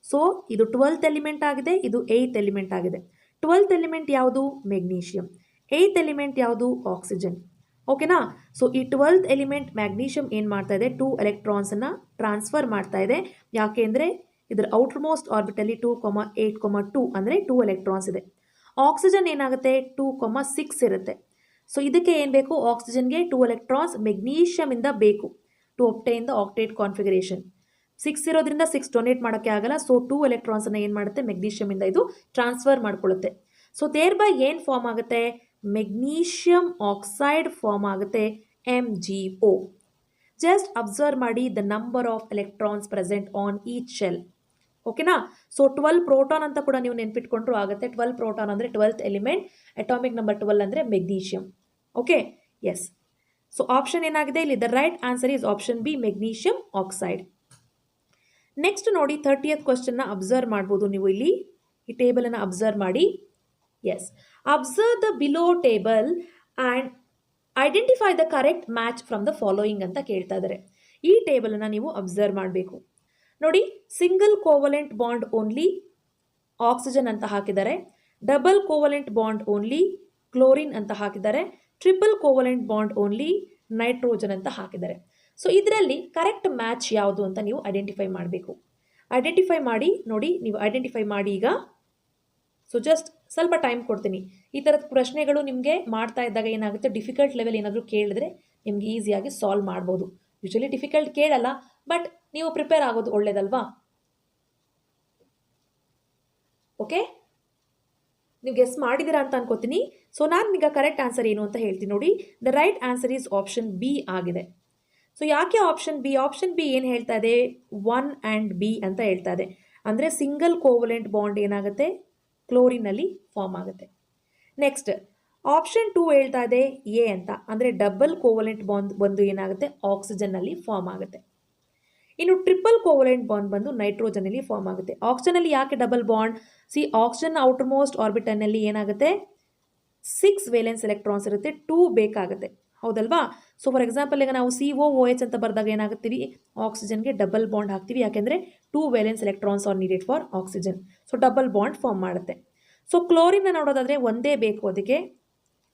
ಸೊ ಇದು 12th ಎಲಿಮೆಂಟ್ ಆಗಿದೆ, ಇದು 8th ಎಲಿಮೆಂಟ್ ಆಗಿದೆ. 12th ಎಲಿಮೆಂಟ್ ಯಾವುದು, ಮೆಗ್ನೀಷಿಯಂ. 8th ಎಲಿಮೆಂಟ್ ಯಾವುದು, ಆಕ್ಸಿಜನ್. ಓಕೆನಾ. ಸೊ ಈ 12th ಎಲಿಮೆಂಟ್ ಮ್ಯಾಗ್ನೀಷಿಯಂ ಏನು ಮಾಡ್ತಾ ಇದೆ, 2 ಎಲೆಕ್ಟ್ರಾನ್ಸ್ ಅನ್ನ ಟ್ರಾನ್ಸ್ಫರ್ ಮಾಡ್ತಾ ಇದೆ. ಯಾಕೆ ಅಂದರೆ ಇದರ ಔಟರ್ ಮೋಸ್ಟ್ ಆರ್ಬಿಟಲ್ಲಿ 2,8,2 ಅಂದರೆ 2 ಎಲೆಕ್ಟ್ರಾನ್ಸ್ ಇದೆ. ಆಕ್ಸಿಜನ್ ಏನಾಗುತ್ತೆ, 2,6 ಇರುತ್ತೆ. ಸೊ ಇದಕ್ಕೆ ಏನು ಬೇಕು, ಆಕ್ಸಿಜನ್ಗೆ 2 ಎಲೆಕ್ಟ್ರಾನ್ಸ್ ಮೆಗ್ನೀಷಿಯಂ ಇಂದ ಬೇಕು to obtain the octet configuration. 6 ಇರೋದ್ರಿಂದ 6 ಡೊನೇಟ್ ಮಾಡೋಕ್ಕೆ ಆಗಲ್ಲ. ಸೊ 2 ಎಲೆಕ್ಟ್ರಾನ್ಸ್ ಅನ್ನ ಏನು ಮಾಡುತ್ತೆ, ಮೆಗ್ನೀಷಿಯಂ ಇಂದ ಇದು ಟ್ರಾನ್ಸ್ಫರ್ ಮಾಡ್ಕೊಳ್ಳುತ್ತೆ. ಸೊ ದೇರ್ ಬೈ ಏನು ಫಾರ್ಮ್ ಆಗುತ್ತೆ, ಮೆಗ್ನೀಷಿಯಂ ಆಕ್ಸೈಡ್ ಫಾರ್ಮ್ ಆಗುತ್ತೆ, MgO. ಜಸ್ಟ್ ಅಬ್ಸರ್ವ್ ಮಾಡಿ the number of electrons present on each shell. ಓಕೆನಾ. ಸೊ 12 ಪ್ರೋಟಾನ್ ಅಂತ ಕೂಡ ನೀವು ನೆನ್ಪಿಟ್ಕೊಂಡ್ರು ಆಗುತ್ತೆ. 12 ಪ್ರೋಟಾನ್ ಅಂದರೆ 12th ಎಲಿಮೆಂಟ್, ಅಟಾಮಿಕ್ ನಂಬರ್ 12 ಅಂದರೆ magnesium. Okay, yes. So option ಏನಾಗಿದೆ ಇಲ್ಲಿ, the right answer is option B, magnesium oxide. Next ನೋಡಿ, 30th ಕ್ವಶನ್ನ ಅಬ್ಸರ್ವ್ ಮಾಡ್ಬೋದು ನೀವು ಇಲ್ಲಿ. ಈ ಟೇಬಲನ್ನು ಅಬ್ಸರ್ವ್ ಮಾಡಿ. Yes, observe the below table and identify the correct match from the following ಅಂತ ಕೇಳ್ತಾ ಇದ್ದಾರೆ. ಈ ಟೇಬಲನ್ನು ನೀವು ಅಬ್ಸರ್ವ್ ಮಾಡಬೇಕು. ನೋಡಿ, single covalent bond only oxygen ಅಂತ ಹಾಕಿದ್ದಾರೆ. Double covalent bond only chlorine ಅಂತ ಹಾಕಿದ್ದಾರೆ. Triple covalent bond only nitrogen ಅಂತ ಹಾಕಿದ್ದಾರೆ. ಸೊ ಇದರಲ್ಲಿ ಕರೆಕ್ಟ್ ಮ್ಯಾಚ್ ಯಾವುದು ಅಂತ ನೀವು ಐಡೆಂಟಿಫೈ ಮಾಡಬೇಕು. ಐಡೆಂಟಿಫೈ ಮಾಡಿ ನೋಡಿ, ನೀವು ಐಡೆಂಟಿಫೈ ಮಾಡಿ ಈಗ. ಸೊ ಜಸ್ಟ್ ಸ್ವಲ್ಪ ಟೈಮ್ ಕೊಡ್ತೀನಿ. ಈ ಥರದ ಪ್ರಶ್ನೆಗಳು ನಿಮಗೆ ಮಾಡ್ತಾ ಇದ್ದಾಗ ಏನಾಗುತ್ತೆ, ಡಿಫಿಕಲ್ಟ್ ಲೆವೆಲ್ ಏನಾದರೂ ಕೇಳಿದ್ರೆ ನಿಮ್ಗೆ ಈಸಿಯಾಗಿ ಸಾಲ್ವ್ ಮಾಡ್ಬೋದು. ಯೂಶಲಿ ಡಿಫಿಕಲ್ಟ್ ಕೇಳಲ್ಲ, ಬಟ್ ನೀವು ಪ್ರಿಪೇರ್ ಆಗೋದು ಒಳ್ಳೇದಲ್ವಾ. ಓಕೆ, ನೀವು ಗೆಸ್ ಮಾಡಿದ್ದೀರಾ ಅಂತ ಅನ್ಕೋತೀನಿ. ಸೊ ನಾನು ಈಗ ಕರೆಕ್ಟ್ ಆನ್ಸರ್ ಏನು ಅಂತ ಹೇಳ್ತೀನಿ ನೋಡಿ. The right answer is option B ಆಗಿದೆ. ಸೊ ಯಾಕೆ ಆಪ್ಷನ್ ಬಿ? ಆಪ್ಷನ್ ಬಿ ಏನು ಹೇಳ್ತಾ ಇದೆ, 1 and B ಅಂತ ಹೇಳ್ತಾ ಇದೆ. ಅಂದರೆ ಸಿಂಗಲ್ ಕೋವಲೆಂಟ್ ಬಾಂಡ್ ಏನಾಗುತ್ತೆ, ಕ್ಲೋರಿನಲ್ಲಿ ಫಾರ್ಮ್ ಆಗುತ್ತೆ. ನೆಕ್ಸ್ಟ್ ಆಪ್ಷನ್ 2 ಹೇಳ್ತಾ ಇದೆ ಎ ಅಂತ, ಅಂದರೆ ಡಬಲ್ ಕೋವಲೆಂಟ್ ಬಾಂಡ್ ಬಂದು ಏನಾಗುತ್ತೆ, ಆಕ್ಸಿಜನ್ನಲ್ಲಿ ಫಾರ್ಮ್ ಆಗುತ್ತೆ. ಇನ್ನು ಟ್ರಿಪಲ್ ಕೋವಲೆಂಟ್ ಬಾಂಡ್ ಬಂದು ನೈಟ್ರೋಜನಲ್ಲಿ ಫಾರ್ಮ್ ಆಗುತ್ತೆ. ಆಕ್ಸಿಜನಲ್ಲಿ ಯಾಕೆ double bond? See, oxygen outermost ಆರ್ಬಿಟಲ್ನಲ್ಲಿ ಏನಾಗುತ್ತೆ, 6 ವೇಲೆನ್ಸ್ ಎಲೆಕ್ಟ್ರಾನ್ಸ್ ಇರುತ್ತೆ, 2 ಬೇಕಾಗುತ್ತೆ, ಹೌದಲ್ವಾ. ಸೊ ಫಾರ್ ಎಕ್ಸಾಂಪಲ್ ಈಗ ನಾವು COOH ಅಂತ ಬರೆದಾಗ ಏನಾಗುತ್ತೀವಿ, ಆಕ್ಸಿಜನ್ಗೆ ಡಬಲ್ ಬಾಂಡ್ ಹಾಕ್ತೀವಿ. ಯಾಕೆಂದರೆ 2 valence electrons are needed for oxygen. So double bond form ಮಾಡುತ್ತೆ. ಸೊ ಕ್ಲೋರಿನ್ನ ನೋಡೋದಾದರೆ ಒಂದೇ ಬೇಕು ಅದಕ್ಕೆ.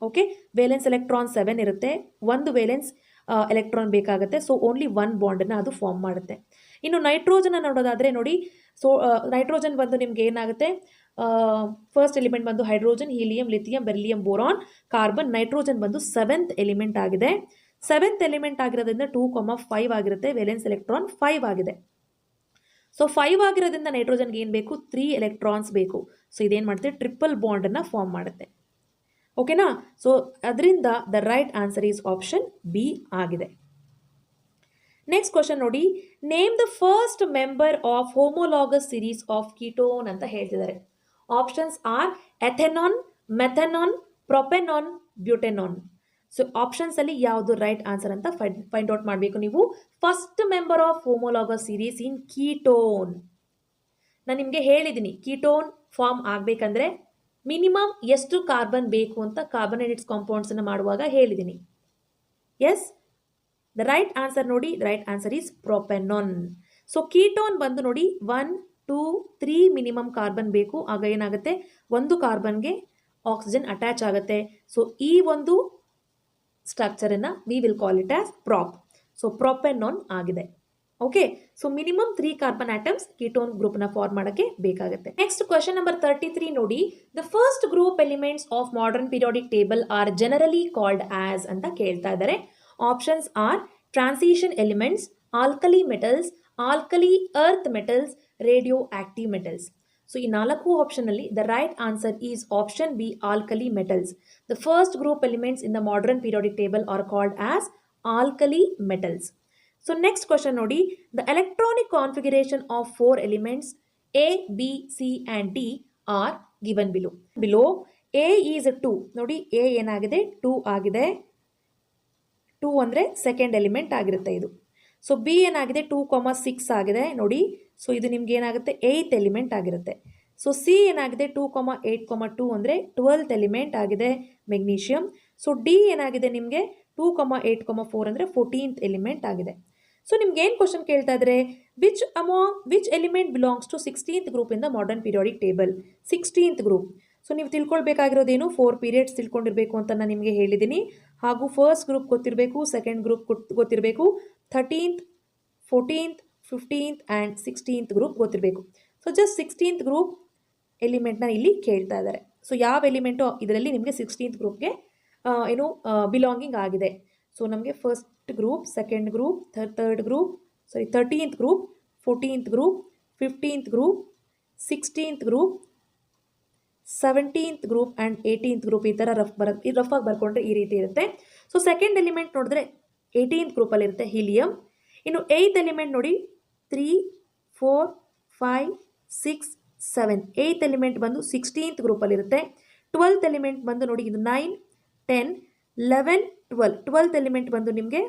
ಓಕೆ, ವೇಲೆನ್ಸ್ ಎಲೆಕ್ಟ್ರಾನ್ 7 ಇರುತ್ತೆ, ಒಂದು ವೇಲೆನ್ಸ್ ಎಲೆಕ್ಟ್ರಾನ್ ಬೇಕಾಗುತ್ತೆ. ಸೊ ಓನ್ಲಿ 1 ಬಾಂಡನ್ನು ಅದು ಫಾರ್ಮ್ ಮಾಡುತ್ತೆ. ಇನ್ನು ನೈಟ್ರೋಜನ್ ನೋಡೋದಾದರೆ ನೋಡಿ, ಸೊ ನೈಟ್ರೋಜನ್ ಬಂದು ನಿಮ್ಗೆ ಏನಾಗುತ್ತೆ, ಫಸ್ಟ್ ಎಲಿಮೆಂಟ್ ಬಂದು hydrogen, helium, lithium, beryllium, boron, carbon. Nitrogen ಬಂದು 7th ಎಲಿಮೆಂಟ್ ಆಗಿದೆ. 7th ಎಲಿಮೆಂಟ್ ಆಗಿರೋದ್ರಿಂದ 2,5 ಆಗಿರುತ್ತೆ, ವೇಲೆನ್ಸ್ ಎಲೆಕ್ಟ್ರಾನ್ 5 ಆಗಿದೆ. ಸೊ 5 ಆಗಿರೋದ್ರಿಂದ ನೈಟ್ರೋಜನ್ಗೆ ಏನು ಬೇಕು, 3 ಎಲೆಕ್ಟ್ರಾನ್ಸ್ ಬೇಕು. ಸೊ ಇದೇನು ಮಾಡುತ್ತೆ, ಟ್ರಿಪಲ್ ಬಾಂಡನ್ನು ಫಾರ್ಮ್ ಮಾಡುತ್ತೆ. ಓಕೆನಾ? ಸೊ ಅದರಿಂದ the right answer is option B ಆಗಿದೆ. ನೆಕ್ಸ್ಟ್ ಕ್ವಶನ್ ನೋಡಿ, name the first member of homologous series of ketone ಅಂತ ಹೇಳ್ತಿದ್ದಾರೆ. Options are ethanone, methanone, propanone, butanone. So options ಅಲ್ಲಿ ಯಾವುದು ರೈಟ್ ಆನ್ಸರ್ ಅಂತ ಫೈಂಡ್ ಔಟ್ ಮಾಡಬೇಕು ನೀವು. First member of homologous series in ketone. ನಾನು ನಿಮಗೆ ಹೇಳಿದ್ದೀನಿ, ಕೀಟೋನ್ ಫಾರ್ಮ್ ಆಗಬೇಕಂದ್ರೆ ಮಿನಿಮಮ್ ಎಷ್ಟು ಕಾರ್ಬನ್ ಬೇಕು ಅಂತ ಕಾರ್ಬನೇಟೆಡ್ ಕಾಂಪೌಂಡ್ಸನ್ನು ಮಾಡುವಾಗ ಹೇಳಿದ್ದೀನಿ. ಎಸ್, ದ ರೈಟ್ ಆನ್ಸರ್ ನೋಡಿ, right answer is propanone. So ketone ಬಂದು ನೋಡಿ 1, 2, 3 ಮಿನಿಮಮ್ ಕಾರ್ಬನ್ ಬೇಕು. ಆಗ ಏನಾಗುತ್ತೆ, ಒಂದು ಕಾರ್ಬನ್ಗೆ ಆಕ್ಸಿಜನ್ ಅಟ್ಯಾಚ್ ಆಗುತ್ತೆ. ಸೊ ಈ ಒಂದು ಸ್ಟ್ರಕ್ಚರನ್ನು we will call it as prop. So propanone ಆಗಿದೆ. Okay, so minimum 3 carbon atoms ketone ಗ್ರೂಪ್ನ ಫಾರ್ಮ್ ಮಾಡೋಕ್ಕೆ ಬೇಕಾಗುತ್ತೆ. ನೆಕ್ಸ್ಟ್ ಕ್ವಶನ್ ನಂಬರ್ 33 ನೋಡಿ, the first group elements of modern periodic table are generally called as ಅಂತ ಕೇಳ್ತಾ ಇದ್ದಾರೆ. Options are transition elements, alkali metals, alkali earth metals, radioactive metals. So ಈ 4 ಆಪ್ಷನ್ ಅಲ್ಲಿ the right answer is option B, alkali metals. The first group elements in the modern periodic table are called as alkali metals. So next question ನೋಡಿ, the electronic configuration of 4 elements A, B, C and D are given below. Below A is 2. ನೋಡಿ A ಏನಾಗಿದೆ, 2 ಆಗಿದೆ. 2 ಅಂದರೆ ಸೆಕೆಂಡ್ ಎಲಿಮೆಂಟ್ ಆಗಿರುತ್ತೆ ಇದು. ಸೊ B ಏನಾಗಿದೆ, 2,6 ಆಗಿದೆ ನೋಡಿ. ಸೊ ಇದು ನಿಮ್ಗೆ ಏನಾಗುತ್ತೆ, 8th ಎಲಿಮೆಂಟ್ ಆಗಿರುತ್ತೆ. ಸೊ C ಏನಾಗಿದೆ, 2,8,2 ಅಂದರೆ 12th ಎಲಿಮೆಂಟ್ ಆಗಿದೆ, ಮೆಗ್ನೀಷಿಯಂ. ಸೊ D ಏನಾಗಿದೆ ನಿಮಗೆ 2,8,4 ಅಂದರೆ 14th ಎಲಿಮೆಂಟ್ ಆಗಿದೆ. ಸೊ ನಿಮ್ಗೆ ಏನು ಕ್ವಶನ್ ಕೇಳ್ತಾ ಇದ್ದಾರೆ, which element belongs to 16th group in the modern periodic table. 16th group. So ನೀವು ತಿಳ್ಕೊಳ್ಬೇಕಾಗಿರೋದೇನು, 4 ಪೀರಿಯಡ್ಸ್ ತಿಳ್ಕೊಂಡಿರಬೇಕು ಅಂತ ನಾನು ನಿಮಗೆ ಹೇಳಿದ್ದೀನಿ. ಹಾಗೂ ಫಸ್ಟ್ ಗ್ರೂಪ್ ಗೊತ್ತಿರಬೇಕು, ಸೆಕೆಂಡ್ ಗ್ರೂಪ್ ಗೊತ್ತಿರಬೇಕು, 13th, 14th, 15th and 16th group ಗೊತ್ತಿರಬೇಕು. ಸೊ ಜಸ್ಟ್ 16th ಗ್ರೂಪ್ ಎಲಿಮೆಂಟ್ನ ಇಲ್ಲಿ ಕೇಳ್ತಾ ಇದ್ದಾರೆ. ಸೊ ಯಾವ ಎಲಿಮೆಂಟು ಇದರಲ್ಲಿ ನಿಮಗೆ 16th ಗ್ರೂಪ್ಗೆ ಏನು ಬಿಲಾಂಗಿಂಗ್ ಆಗಿದೆ. ಸೊ ನಮಗೆ first group, second group, third group, 13th group, 14th group, 15th group, 16th group, 17th group and 18th group. ಈ ಥರ ರಫಾಗಿ ಬರ್ಕೊಂಡ್ರೆ ಈ ರೀತಿ ಇರುತ್ತೆ. ಸೊ ಸೆಕೆಂಡ್ ಎಲಿಮೆಂಟ್ ನೋಡಿದ್ರೆ 18th ಗ್ರೂಪಲ್ಲಿ ಇರುತ್ತೆ, ಹೀಲಿಯಂ. ಇನ್ನು 8th ಎಲಿಮೆಂಟ್ ನೋಡಿ 3, 4, 5, 6, 7. 8th ಎಲಿಮೆಂಟ್ ಬಂದು 16th ಗ್ರೂಪಲ್ಲಿ ಇರುತ್ತೆ. 12th ಎಲಿಮೆಂಟ್ ಬಂದು ನೋಡಿ ಇದು 9, 10, 11, 12. 12th ಎಲಿಮೆಂಟ್ ಬಂದು ನಿಮಗೆ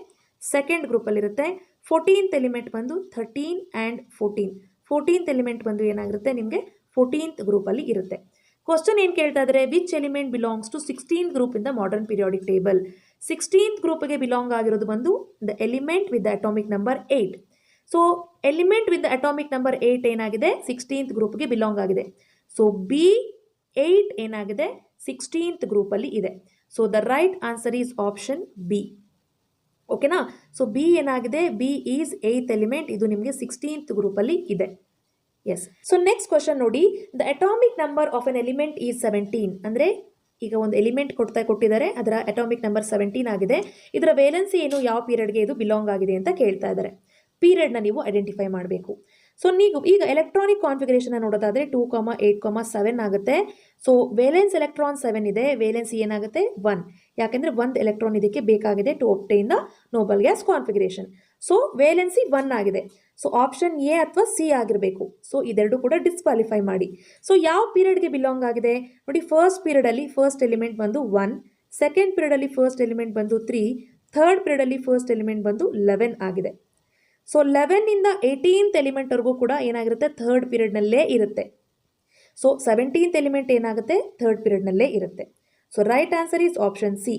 ಸೆಕೆಂಡ್ ಗ್ರೂಪಲ್ಲಿರುತ್ತೆ. 14th ಎಲಿಮೆಂಟ್ ಬಂದು 13 ಆ್ಯಂಡ್ 14. 14th ಎಲಿಮೆಂಟ್ ಬಂದು ಏನಾಗಿರುತ್ತೆ ನಿಮಗೆ 14th ಗ್ರೂಪಲ್ಲಿ ಇರುತ್ತೆ. ಕ್ವಶನ್ ಏನು ಕೇಳ್ತಾ ಇದ್ದಾರೆ, which element belongs to 16th group in the modern periodic table. 16th ಗ್ರೂಪ್ಗೆ ಬಿಲಾಂಗ್ ಆಗಿರೋದು ಬಂದು the element with the atomic number 8. So element with the atomic number 8 ಏನಾಗಿದೆ, 16th ಗ್ರೂಪ್ಗೆ ಬಿಲಾಂಗ್ ಆಗಿದೆ. ಸೊ B8 ಏನಾಗಿದೆ, 16th ಗ್ರೂಪಲ್ಲಿ ಇದೆ. So the right answer is option B. ಓಕೆನಾ? ಸೊ ಬಿ ಏನಾಗಿದೆ, ಬಿ ಈಸ್ 8th ಎಲಿಮೆಂಟ್. ಇದು ನಿಮಗೆ 16th ಗ್ರೂಪಲ್ಲಿ ಇದೆ. ಎಸ್. ಸೊ ನೆಕ್ಸ್ಟ್ ಕ್ವಶನ್ ನೋಡಿ, the atomic number of N element is 17. ಅಂದರೆ ಈಗ ಒಂದು ಎಲಿಮೆಂಟ್ ಕೊಟ್ಟಿದ್ದಾರೆ, ಅದರ ಅಟಾಮಿಕ್ ನಂಬರ್ 17 ಆಗಿದೆ. ಇದರ ವೇಲೆನ್ಸಿ ಏನು, ಯಾವ ಪೀರಿಯಡ್ಗೆ ಇದು ಬಿಲಾಂಗ್ ಆಗಿದೆ ಅಂತ ಕೇಳ್ತಾ ಇದ್ದಾರೆ. ಪೀರಿಯಡ್ನ ನೀವು ಐಡೆಂಟಿಫೈ ಮಾಡಬೇಕು. ಸೊ ನೀವು ಈಗ ಎಲೆಕ್ಟ್ರಾನಿಕ್ ಕಾನ್ಫಿಗರೇಷನ್ ನೋಡೋದಾದರೆ 2,8,7 ಆಗುತ್ತೆ. ಸೊ ವೇಲೆನ್ಸ್ ಎಲೆಕ್ಟ್ರಾನ್ 7 ಇದೆ, ವೇಲೆನ್ಸಿ ಏನಾಗುತ್ತೆ 1. ಯಾಕೆಂದರೆ 1 ಎಲೆಕ್ಟ್ರಾನ್ ಇದಕ್ಕೆ ಬೇಕಾಗಿದೆ to obtain the noble gas configuration. So valency 1 ಆಗಿದೆ. ಸೊ ಆಪ್ಷನ್ ಎ ಅಥವಾ ಸಿ ಆಗಿರಬೇಕು. ಸೊ ಇದೆರಡು ಕೂಡ ಡಿಸ್ಕ್ವಾಲಿಫೈ ಮಾಡಿ. ಸೊ ಯಾವ ಪೀರಿಯಡ್ಗೆ ಬಿಲಾಂಗ್ ಆಗಿದೆ ನೋಡಿ, ಫಸ್ಟ್ ಪೀರಿಯಡಲ್ಲಿ ಫಸ್ಟ್ ಎಲಿಮೆಂಟ್ ಬಂದು 1, ಸೆಕೆಂಡ್ ಪೀರಿಯಡಲ್ಲಿ ಫಸ್ಟ್ ಎಲಿಮೆಂಟ್ ಬಂದು 3, ಥರ್ಡ್ ಪೀರಿಯಡಲ್ಲಿ ಫಸ್ಟ್ ಎಲಿಮೆಂಟ್ ಬಂದು 11 ಆಗಿದೆ. ಸೊ 11 ಇಂದ 18th ಎಲಿಮೆಂಟ್ವರೆಗೂ ಕೂಡ ಏನಾಗಿರುತ್ತೆ, ಥರ್ಡ್ ಪೀರಿಯಡ್ನಲ್ಲೇ ಇರುತ್ತೆ. ಸೊ 17th ಎಲಿಮೆಂಟ್ ಏನಾಗುತ್ತೆ, ಥರ್ಡ್ ಪೀರಿಯಡ್ನಲ್ಲೇ ಇರುತ್ತೆ. So right answer is option C.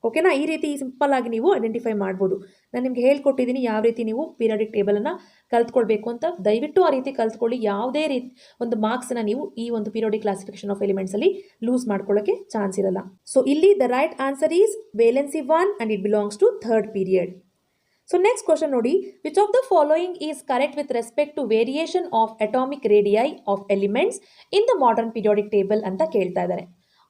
ಓಕೆನಾ, ಈ ರೀತಿ ಸಿಂಪಲ್ ಆಗಿ ನೀವು ಐಡೆಂಟಿಫೈ ಮಾಡ್ಬೋದು. ನಾನು ನಿಮ್ಗೆ ಹೇಳ್ಕೊಟ್ಟಿದ್ದೀನಿ ಯಾವ ರೀತಿ ನೀವು ಪೀರಿಯಾಡಿಕ್ ಟೇಬಲನ್ನು ಕಲ್ತ್ಕೊಳ್ಬೇಕು ಅಂತ. ದಯವಿಟ್ಟು ಆ ರೀತಿ ಕಲ್ತ್ಕೊಳ್ಳಿ. ಯಾವುದೇ ರೀತಿ ಒಂದು ಮಾರ್ಕ್ಸ್ನ ನೀವು ಈ ಒಂದು ಪೀರಿಯಾಡಿಕ್ ಕ್ಲಾಸಿಫಿಕೇಶನ್ ಆಫ್ ಎಲಿಮೆಂಟ್ಸಲ್ಲಿ ಲೂಸ್ ಮಾಡ್ಕೊಳ್ಳೋಕ್ಕೆ ಚಾನ್ಸ್ ಇರಲ್ಲ. ಸೊ ಇಲ್ಲಿ the right answer is valency 1 and it belongs to third period. So next question ನೋಡಿ, which of the following is correct with respect to variation of atomic radii of elements in the modern periodic table ಅಂತ ಕೇಳ್ತಾ ಇದ್ದಾರೆ.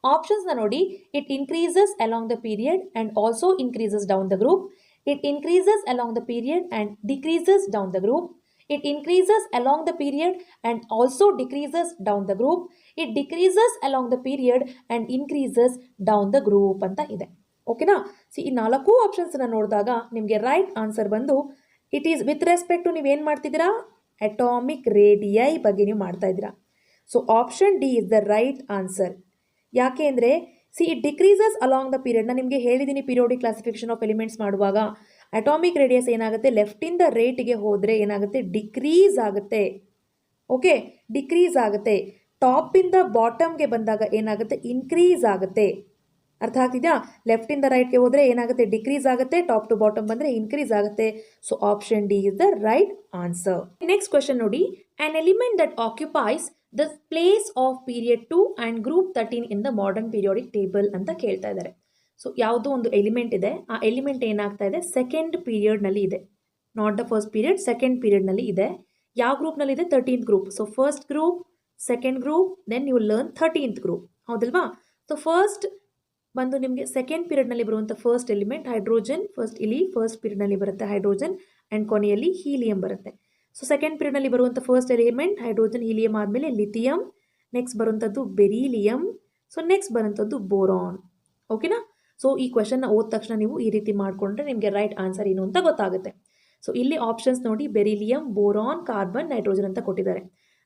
ಆಪ್ಷನ್ಸ್ನ ನೋಡಿ, it increases along the period and also increases down the group, it increases along the period and decreases down the group, it increases along the period and also decreases down the group, it decreases along the period and increases down the group ಅಂತ ಇದೆ. ಓಕೆನಾ, ಈ 4 ಆಪ್ಷನ್ಸ್ನ ನೋಡಿದಾಗ ನಿಮಗೆ ರೈಟ್ ಆನ್ಸರ್ ಬಂದು it is with respect to ನೀವೇನು ಮಾಡ್ತಿದ್ದೀರಾ, ಅಟಾಮಿಕ್ ರೇಡಿಯೈ ಬಗ್ಗೆ ನೀವು ಮಾಡ್ತಾ ಇದ್ದೀರಾ. So option D is the right answer. ಯಾಕೆ ಅಂದರೆ it decreases along the period. ನಾನು ನಿಮಗೆ ಹೇಳಿದ್ದೀನಿ ಪೀರಿಯೋಡಿಕ್ ಕ್ಲಾಸಿಫಿಕೇಶನ್ ಆಫ್ ಎಲಿಮೆಂಟ್ಸ್ ಮಾಡುವಾಗ ಅಟಾಮಿಕ್ ರೇಡಿಯಸ್ ಏನಾಗುತ್ತೆ, ಲೆಫ್ಟಿಂದ ರೈಟ್ಗೆ ಹೋದರೆ ಏನಾಗುತ್ತೆ, ಡಿಕ್ರೀಸ್ ಆಗುತ್ತೆ. ಓಕೆ, ಡಿಕ್ರೀಸ್ ಆಗುತ್ತೆ. ಟಾಪಿಂದ ಬಾಟಮ್ಗೆ ಬಂದಾಗ ಏನಾಗುತ್ತೆ, ಇನ್ಕ್ರೀಸ್ ಆಗುತ್ತೆ. ಅರ್ಥ ಆಗ್ತಿದೆಯಾ? ಲೆಫ್ಟಿಂದ ರೈಟ್ಗೆ ಹೋದರೆ ಏನಾಗುತ್ತೆ, ಡಿಕ್ರೀಸ್ ಆಗುತ್ತೆ. ಟಾಪ್ ಟು ಬಾಟಮ್ ಬಂದರೆ ಇನ್ಕ್ರೀಸ್ ಆಗುತ್ತೆ. So option D is the right answer. Next question ನೋಡಿ, an element that occupies the place of period 2 and group 13 in the modern periodic table ಅಂತ ಕೇಳ್ತಾ ಇದ್ದಾರೆ. ಸೊ ಯಾವುದೋ ಒಂದು ಎಲಿಮೆಂಟ್ ಇದೆ, ಆ ಎಲಿಮೆಂಟ್ ಏನಾಗ್ತಾ ಇದೆ, ಸೆಕೆಂಡ್ ಪೀರಿಯಡ್ನಲ್ಲಿ ಇದೆ. Not the first period, second ಪೀರಿಯಡ್ನಲ್ಲಿ ಇದೆ. ಯಾವ ಗ್ರೂಪ್ನಲ್ಲಿ ಇದೆ, 13th group. So first group, second group, then you learn 13th group. ಹೌದಲ್ವಾ? ಸೊ ಫಸ್ಟ್ ಬಂದು ನಿಮಗೆ ಸೆಕೆಂಡ್ ಪೀರಿಯಡ್ನಲ್ಲಿ ಬರುವಂಥ ಫಸ್ಟ್ ಎಲಿಮೆಂಟ್ ಹೈಡ್ರೋಜನ್. ಫಸ್ಟ್ ಪೀರಿಯಡ್ನಲ್ಲಿ ಬರುತ್ತೆ ಹೈಡ್ರೋಜನ್ ಆ್ಯಂಡ್ ಕೊನೆಯಲ್ಲಿ ಹೀಲಿಯಂ ಬರುತ್ತೆ. ಸೊ ಸೆಕೆಂಡ್ ಪೀರಿಯಡ್ನಲ್ಲಿ ಬರುವಂಥ ಫಸ್ಟ್ ಎಲಿಮೆಂಟ್ ಹೈಡ್ರೋಜನ್, ಹೀಲಿಯಂ ಆದಮೇಲೆ ಲಿಥಿಯಂ, ನೆಕ್ಸ್ಟ್ ಬರುವಂಥದ್ದು ಬೆರಿಲಿಯಂ, ಸೊ ನೆಕ್ಸ್ಟ್ ಬರುವಂಥದ್ದು ಬೋರಾನ್. ಓಕೆನಾ? ಸೊ ಈ ಕ್ವೆಶನ್ನ ಓದ ತಕ್ಷಣ ನೀವು ಈ ರೀತಿ ಮಾಡಿಕೊಂಡ್ರೆ ನಿಮಗೆ ರೈಟ್ ಆನ್ಸರ್ ಏನು ಅಂತ ಗೊತ್ತಾಗುತ್ತೆ. ಸೊ ಇಲ್ಲಿ ಆಪ್ಷನ್ಸ್ ನೋಡಿ, ಬೆರಿಲಿಯಂ, ಬೋರಾನ್, ಕಾರ್ಬನ್, ನೈಟ್ರೋಜನ್ ಅಂತ ಕೊಟ್ಟಿದ್ದಾರೆ.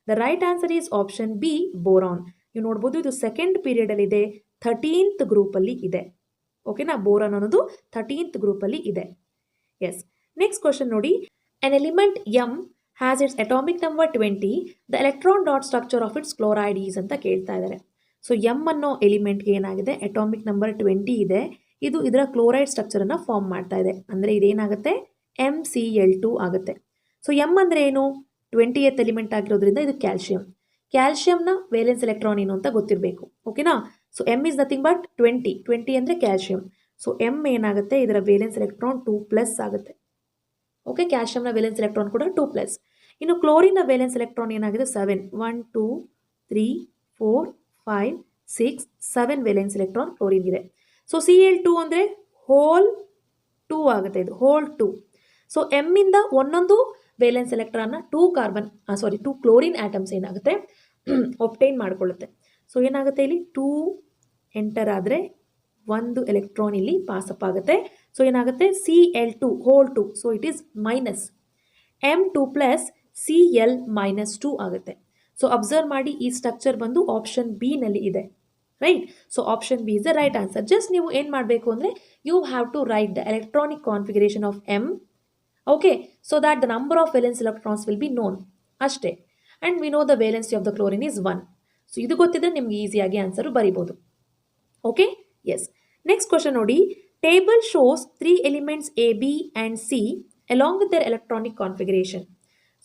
The right answer is option B, boron. ನೀವು ನೋಡ್ಬೋದು ಇದು ಸೆಕೆಂಡ್ ಪೀರಿಯಡಲ್ಲಿ ಇದೆ, 13th ಗ್ರೂಪಲ್ಲಿ ಇದೆ. ಓಕೆನಾ, ಬೋರಾನ್ ಅನ್ನೋದು 13th ಗ್ರೂಪಲ್ಲಿ ಇದೆ. ಎಸ್, ನೆಕ್ಸ್ಟ್ ಕ್ವಶನ್ ನೋಡಿ, an element M has its atomic number 20, the electron dot structure of its chloride is ಅಂತ ಕೇಳ್ತಾ ಇದ್ದಾರೆ. ಸೊ ಎಮ್ ಅನ್ನೋ ಎಲಿಮೆಂಟ್ಗೆ ಏನಾಗಿದೆ, ಅಟಾಮಿಕ್ ನಂಬರ್ 20 ಇದೆ. ಇದು ಇದರ ಕ್ಲೋರೈಡ್ ಸ್ಟ್ರಕ್ಚರನ್ನು ಫಾರ್ಮ್ ಮಾಡ್ತಾ ಇದೆ. ಅಂದರೆ ಇದೇನಾಗುತ್ತೆ, MCl2 ಆಗುತ್ತೆ. ಸೊ ಎಮ್ ಅಂದರೆ ಏನು, 20th ಎಲಿಮೆಂಟ್ ಆಗಿರೋದ್ರಿಂದ ಇದು ಕ್ಯಾಲ್ಶಿಯಂ. ಕ್ಯಾಲ್ಶಿಯಂನ ವೇಲೆನ್ಸ್ ಎಲೆಕ್ಟ್ರಾನ್ ಏನು ಅಂತ ಗೊತ್ತಿರಬೇಕು. ಓಕೆನಾ? So M is nothing but 20 ಅಂದರೆ ಕ್ಯಾಲ್ಶಿಯಂ. ಸೊ ಎಮ್ ಏನಾಗುತ್ತೆ, ಇದರ ವೇಲೆನ್ಸ್ ಎಲೆಕ್ಟ್ರಾನ್ 2+ ಆಗುತ್ತೆ. ಓಕೆ, ಕ್ಯಾಲ್ಶಿಯಂನ ವೇಲೆನ್ಸ್ ಎಲೆಕ್ಟ್ರಾನ್ ಕೂಡ 2+. ಇನ್ನು ಕ್ಲೋರಿನ್ನ ವೇಲೆನ್ಸ್ ಎಲೆಕ್ಟ್ರಾನ್ ಏನಾಗಿದೆ, 7. 1 2 3 4 5 6 7 ವೇಲೆನ್ಸ್ ಎಲೆಕ್ಟ್ರಾನ್ ಕ್ಲೋರಿನ್ ಇದೆ. ಸೊ Cl2 ಅಂದರೆ ಹೋಲ್ 2 ಆಗುತ್ತೆ, ಇದು ಹೋಲ್ 2. ಸೊ ಎಮ್ಮಿಂದ ಒಂದೊಂದು ವೇಲೆನ್ಸ್ ಎಲೆಕ್ಟ್ರಾನ್ನ 2 ಕ್ಲೋರಿನ್ ಆಟಮ್ಸ್ ಏನಾಗುತ್ತೆ ಒಬ್ಟೈನ್ ಮಾಡಿಕೊಳ್ಳುತ್ತೆ. ಸೊ ಏನಾಗುತ್ತೆ, ಇಲ್ಲಿ 2 ಎಂಟರ್ ಆದರೆ 1 ಎಲೆಕ್ಟ್ರಾನ್ ಇಲ್ಲಿ ಪಾಸಪ್ ಆಗುತ್ತೆ. ಸೊ ಏನಾಗುತ್ತೆ, Cl2 whole 2. So it is minus M2+ Cl-2 ಆಗುತ್ತೆ. ಸೊ ಅಬ್ಸರ್ವ್ ಮಾಡಿ, ಈ ಸ್ಟ್ರಕ್ಚರ್ ಬಂದು ಆಪ್ಷನ್ ಬಿ ನಲ್ಲಿ ಇದೆ. Right? So option B is the right answer. Just ನೀವು ಏನು ಮಾಡಬೇಕು ಅಂದರೆ, you have to write the electronic configuration of M. Okay, so that the number of valence electrons will be known ಅಷ್ಟೇ. And we know the valency of the chlorine is 1. So ಇದು ಗೊತ್ತಿದ್ರೆ ನಿಮ್ಗೆ ಈಸಿಯಾಗಿ ಆನ್ಸರು ಬರಿಬೋದು. Okay, yes. ನೆಕ್ಸ್ಟ್ ಕ್ವಶನ್ ನೋಡಿ, table shows 3 elements A, B and C along with their electronic configuration.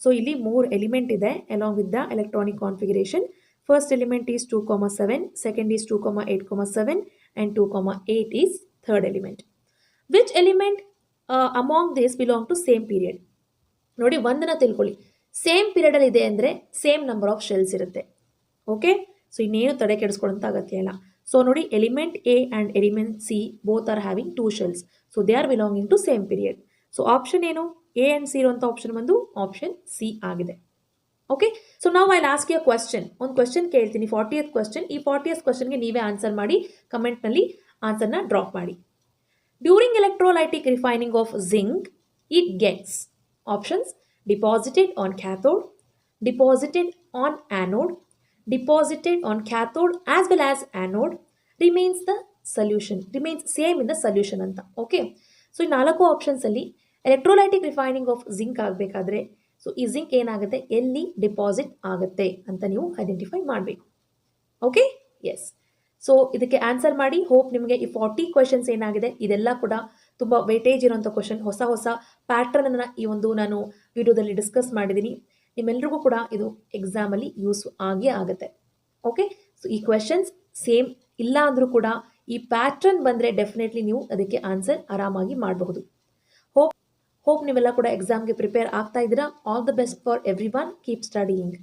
So ಇಲ್ಲಿ 3 ಎಲಿಮೆಂಟ್ ಇದೆ along with the electronic configuration. First element is 2,7, second is 2,8,7 and 2,8 is third element. Which element among this belong to same period? ನೋಡಿ, ಒಂದನ್ನು ತಿಳ್ಕೊಳ್ಳಿ, ಸೇಮ್ ಪೀರಿಯಡಲ್ಲಿ ಇದೆ ಅಂದರೆ ಸೇಮ್ ನಂಬರ್ ಆಫ್ ಶೆಲ್ಸ್ ಇರುತ್ತೆ. ಓಕೆ, ಸೊ ಇನ್ನೇನು ತಡೆ ಕೆಡಿಸ್ಕೊಳ್ಳೋಂಥ ಅಗತ್ಯ ಇಲ್ಲ. ಸೊ ನೋಡಿ, element A and element C both are having 2 shells. So they are belonging to same period. So option ಏನು, ಎ ಆ್ಯಂಡ್ ಸಿ ಇರುವಂಥ ಆಪ್ಷನ್ ಬಂದು ಆಪ್ಷನ್ ಸಿ ಆಗಿದೆ. ಓಕೆ, ಸೊ ನಾವು ಐ ಆಸ್ಕ್ ಯು ಕ್ವೆಶ್ಚನ್. ಒಂದು ಕ್ವೆಶ್ಚನ್ ಕೇಳ್ತೀನಿ, 40th ಕ್ವೆಶ್ಚನ್. ಈ 40th ಕ್ವೆಶ್ಚನ್ಗೆ ನೀವೇ ಆನ್ಸರ್ ಮಾಡಿ, ಕಮೆಂಟ್ನಲ್ಲಿ ಆನ್ಸರ್ನ ಡ್ರಾಪ್ ಮಾಡಿ. During electrolytic refining of zinc it gets options: deposited on cathode, deposited on anode, deposited on cathode as well as anode, remains same in the solution ಅಂತ. ಓಕೆ, ಸೊ ಈ 4 ಆಪ್ಷನ್ಸಲ್ಲಿ ಎಲೆಕ್ಟ್ರೋಲೈಟಿಕ್ ರಿಫೈನಿಂಗ್ ಆಫ್ ಜಿಂಕ್ ಆಗಬೇಕಾದ್ರೆ ಸೊ ಈ ಜಿಂಕ್ ಏನಾಗುತ್ತೆ, ಎಲ್ಲಿ ಡಿಪಾಸಿಟ್ ಆಗುತ್ತೆ ಅಂತ ನೀವು ಐಡೆಂಟಿಫೈ ಮಾಡಬೇಕು. Okay, yes. ಸೊ ಇದಕ್ಕೆ ಆನ್ಸರ್ ಮಾಡಿ. ಹೋಪ್ ನಿಮಗೆ ಈ 40 ಕ್ವೆಶನ್ಸ್ ಏನಾಗಿದೆ ಇದೆಲ್ಲ ಕೂಡ ತುಂಬ ವೇಟೇಜ್ ಇರೋಂಥ ಕ್ವೆಶನ್, ಹೊಸ ಹೊಸ ಪ್ಯಾಟ್ರನನ್ನು ಈ ಒಂದು ನಾನು ವಿಡಿಯೋದಲ್ಲಿ ಡಿಸ್ಕಸ್ ಮಾಡಿದ್ದೀನಿ. ನಿಮ್ಮೆಲ್ರಿಗೂ ಕೂಡ ಇದು ಎಕ್ಸಾಮಲ್ಲಿ ಯೂಸ್ ಆಗೇ ಆಗುತ್ತೆ. ಓಕೆ, ಸೊ ಈ ಕ್ವೆಶನ್ಸ್ ಸೇಮ್ ಇಲ್ಲ ಅಂದರೂ ಕೂಡ ಈ ಪ್ಯಾಟ್ರನ್ ಬಂದರೆ ಡೆಫಿನೆಟ್ಲಿ ನೀವು ಅದಕ್ಕೆ ಆನ್ಸರ್ ಆರಾಮಾಗಿ ಮಾಡಬಹುದು. ಹೋಪ್ ನೀವೆಲ್ಲ ಕೂಡ ಎಕ್ಸಾಮ್ಗೆ ಪ್ರಿಪೇರ್ ಆಗ್ತಾ ಇದ್ದೀರಾ. All the best for every one. Keep studying.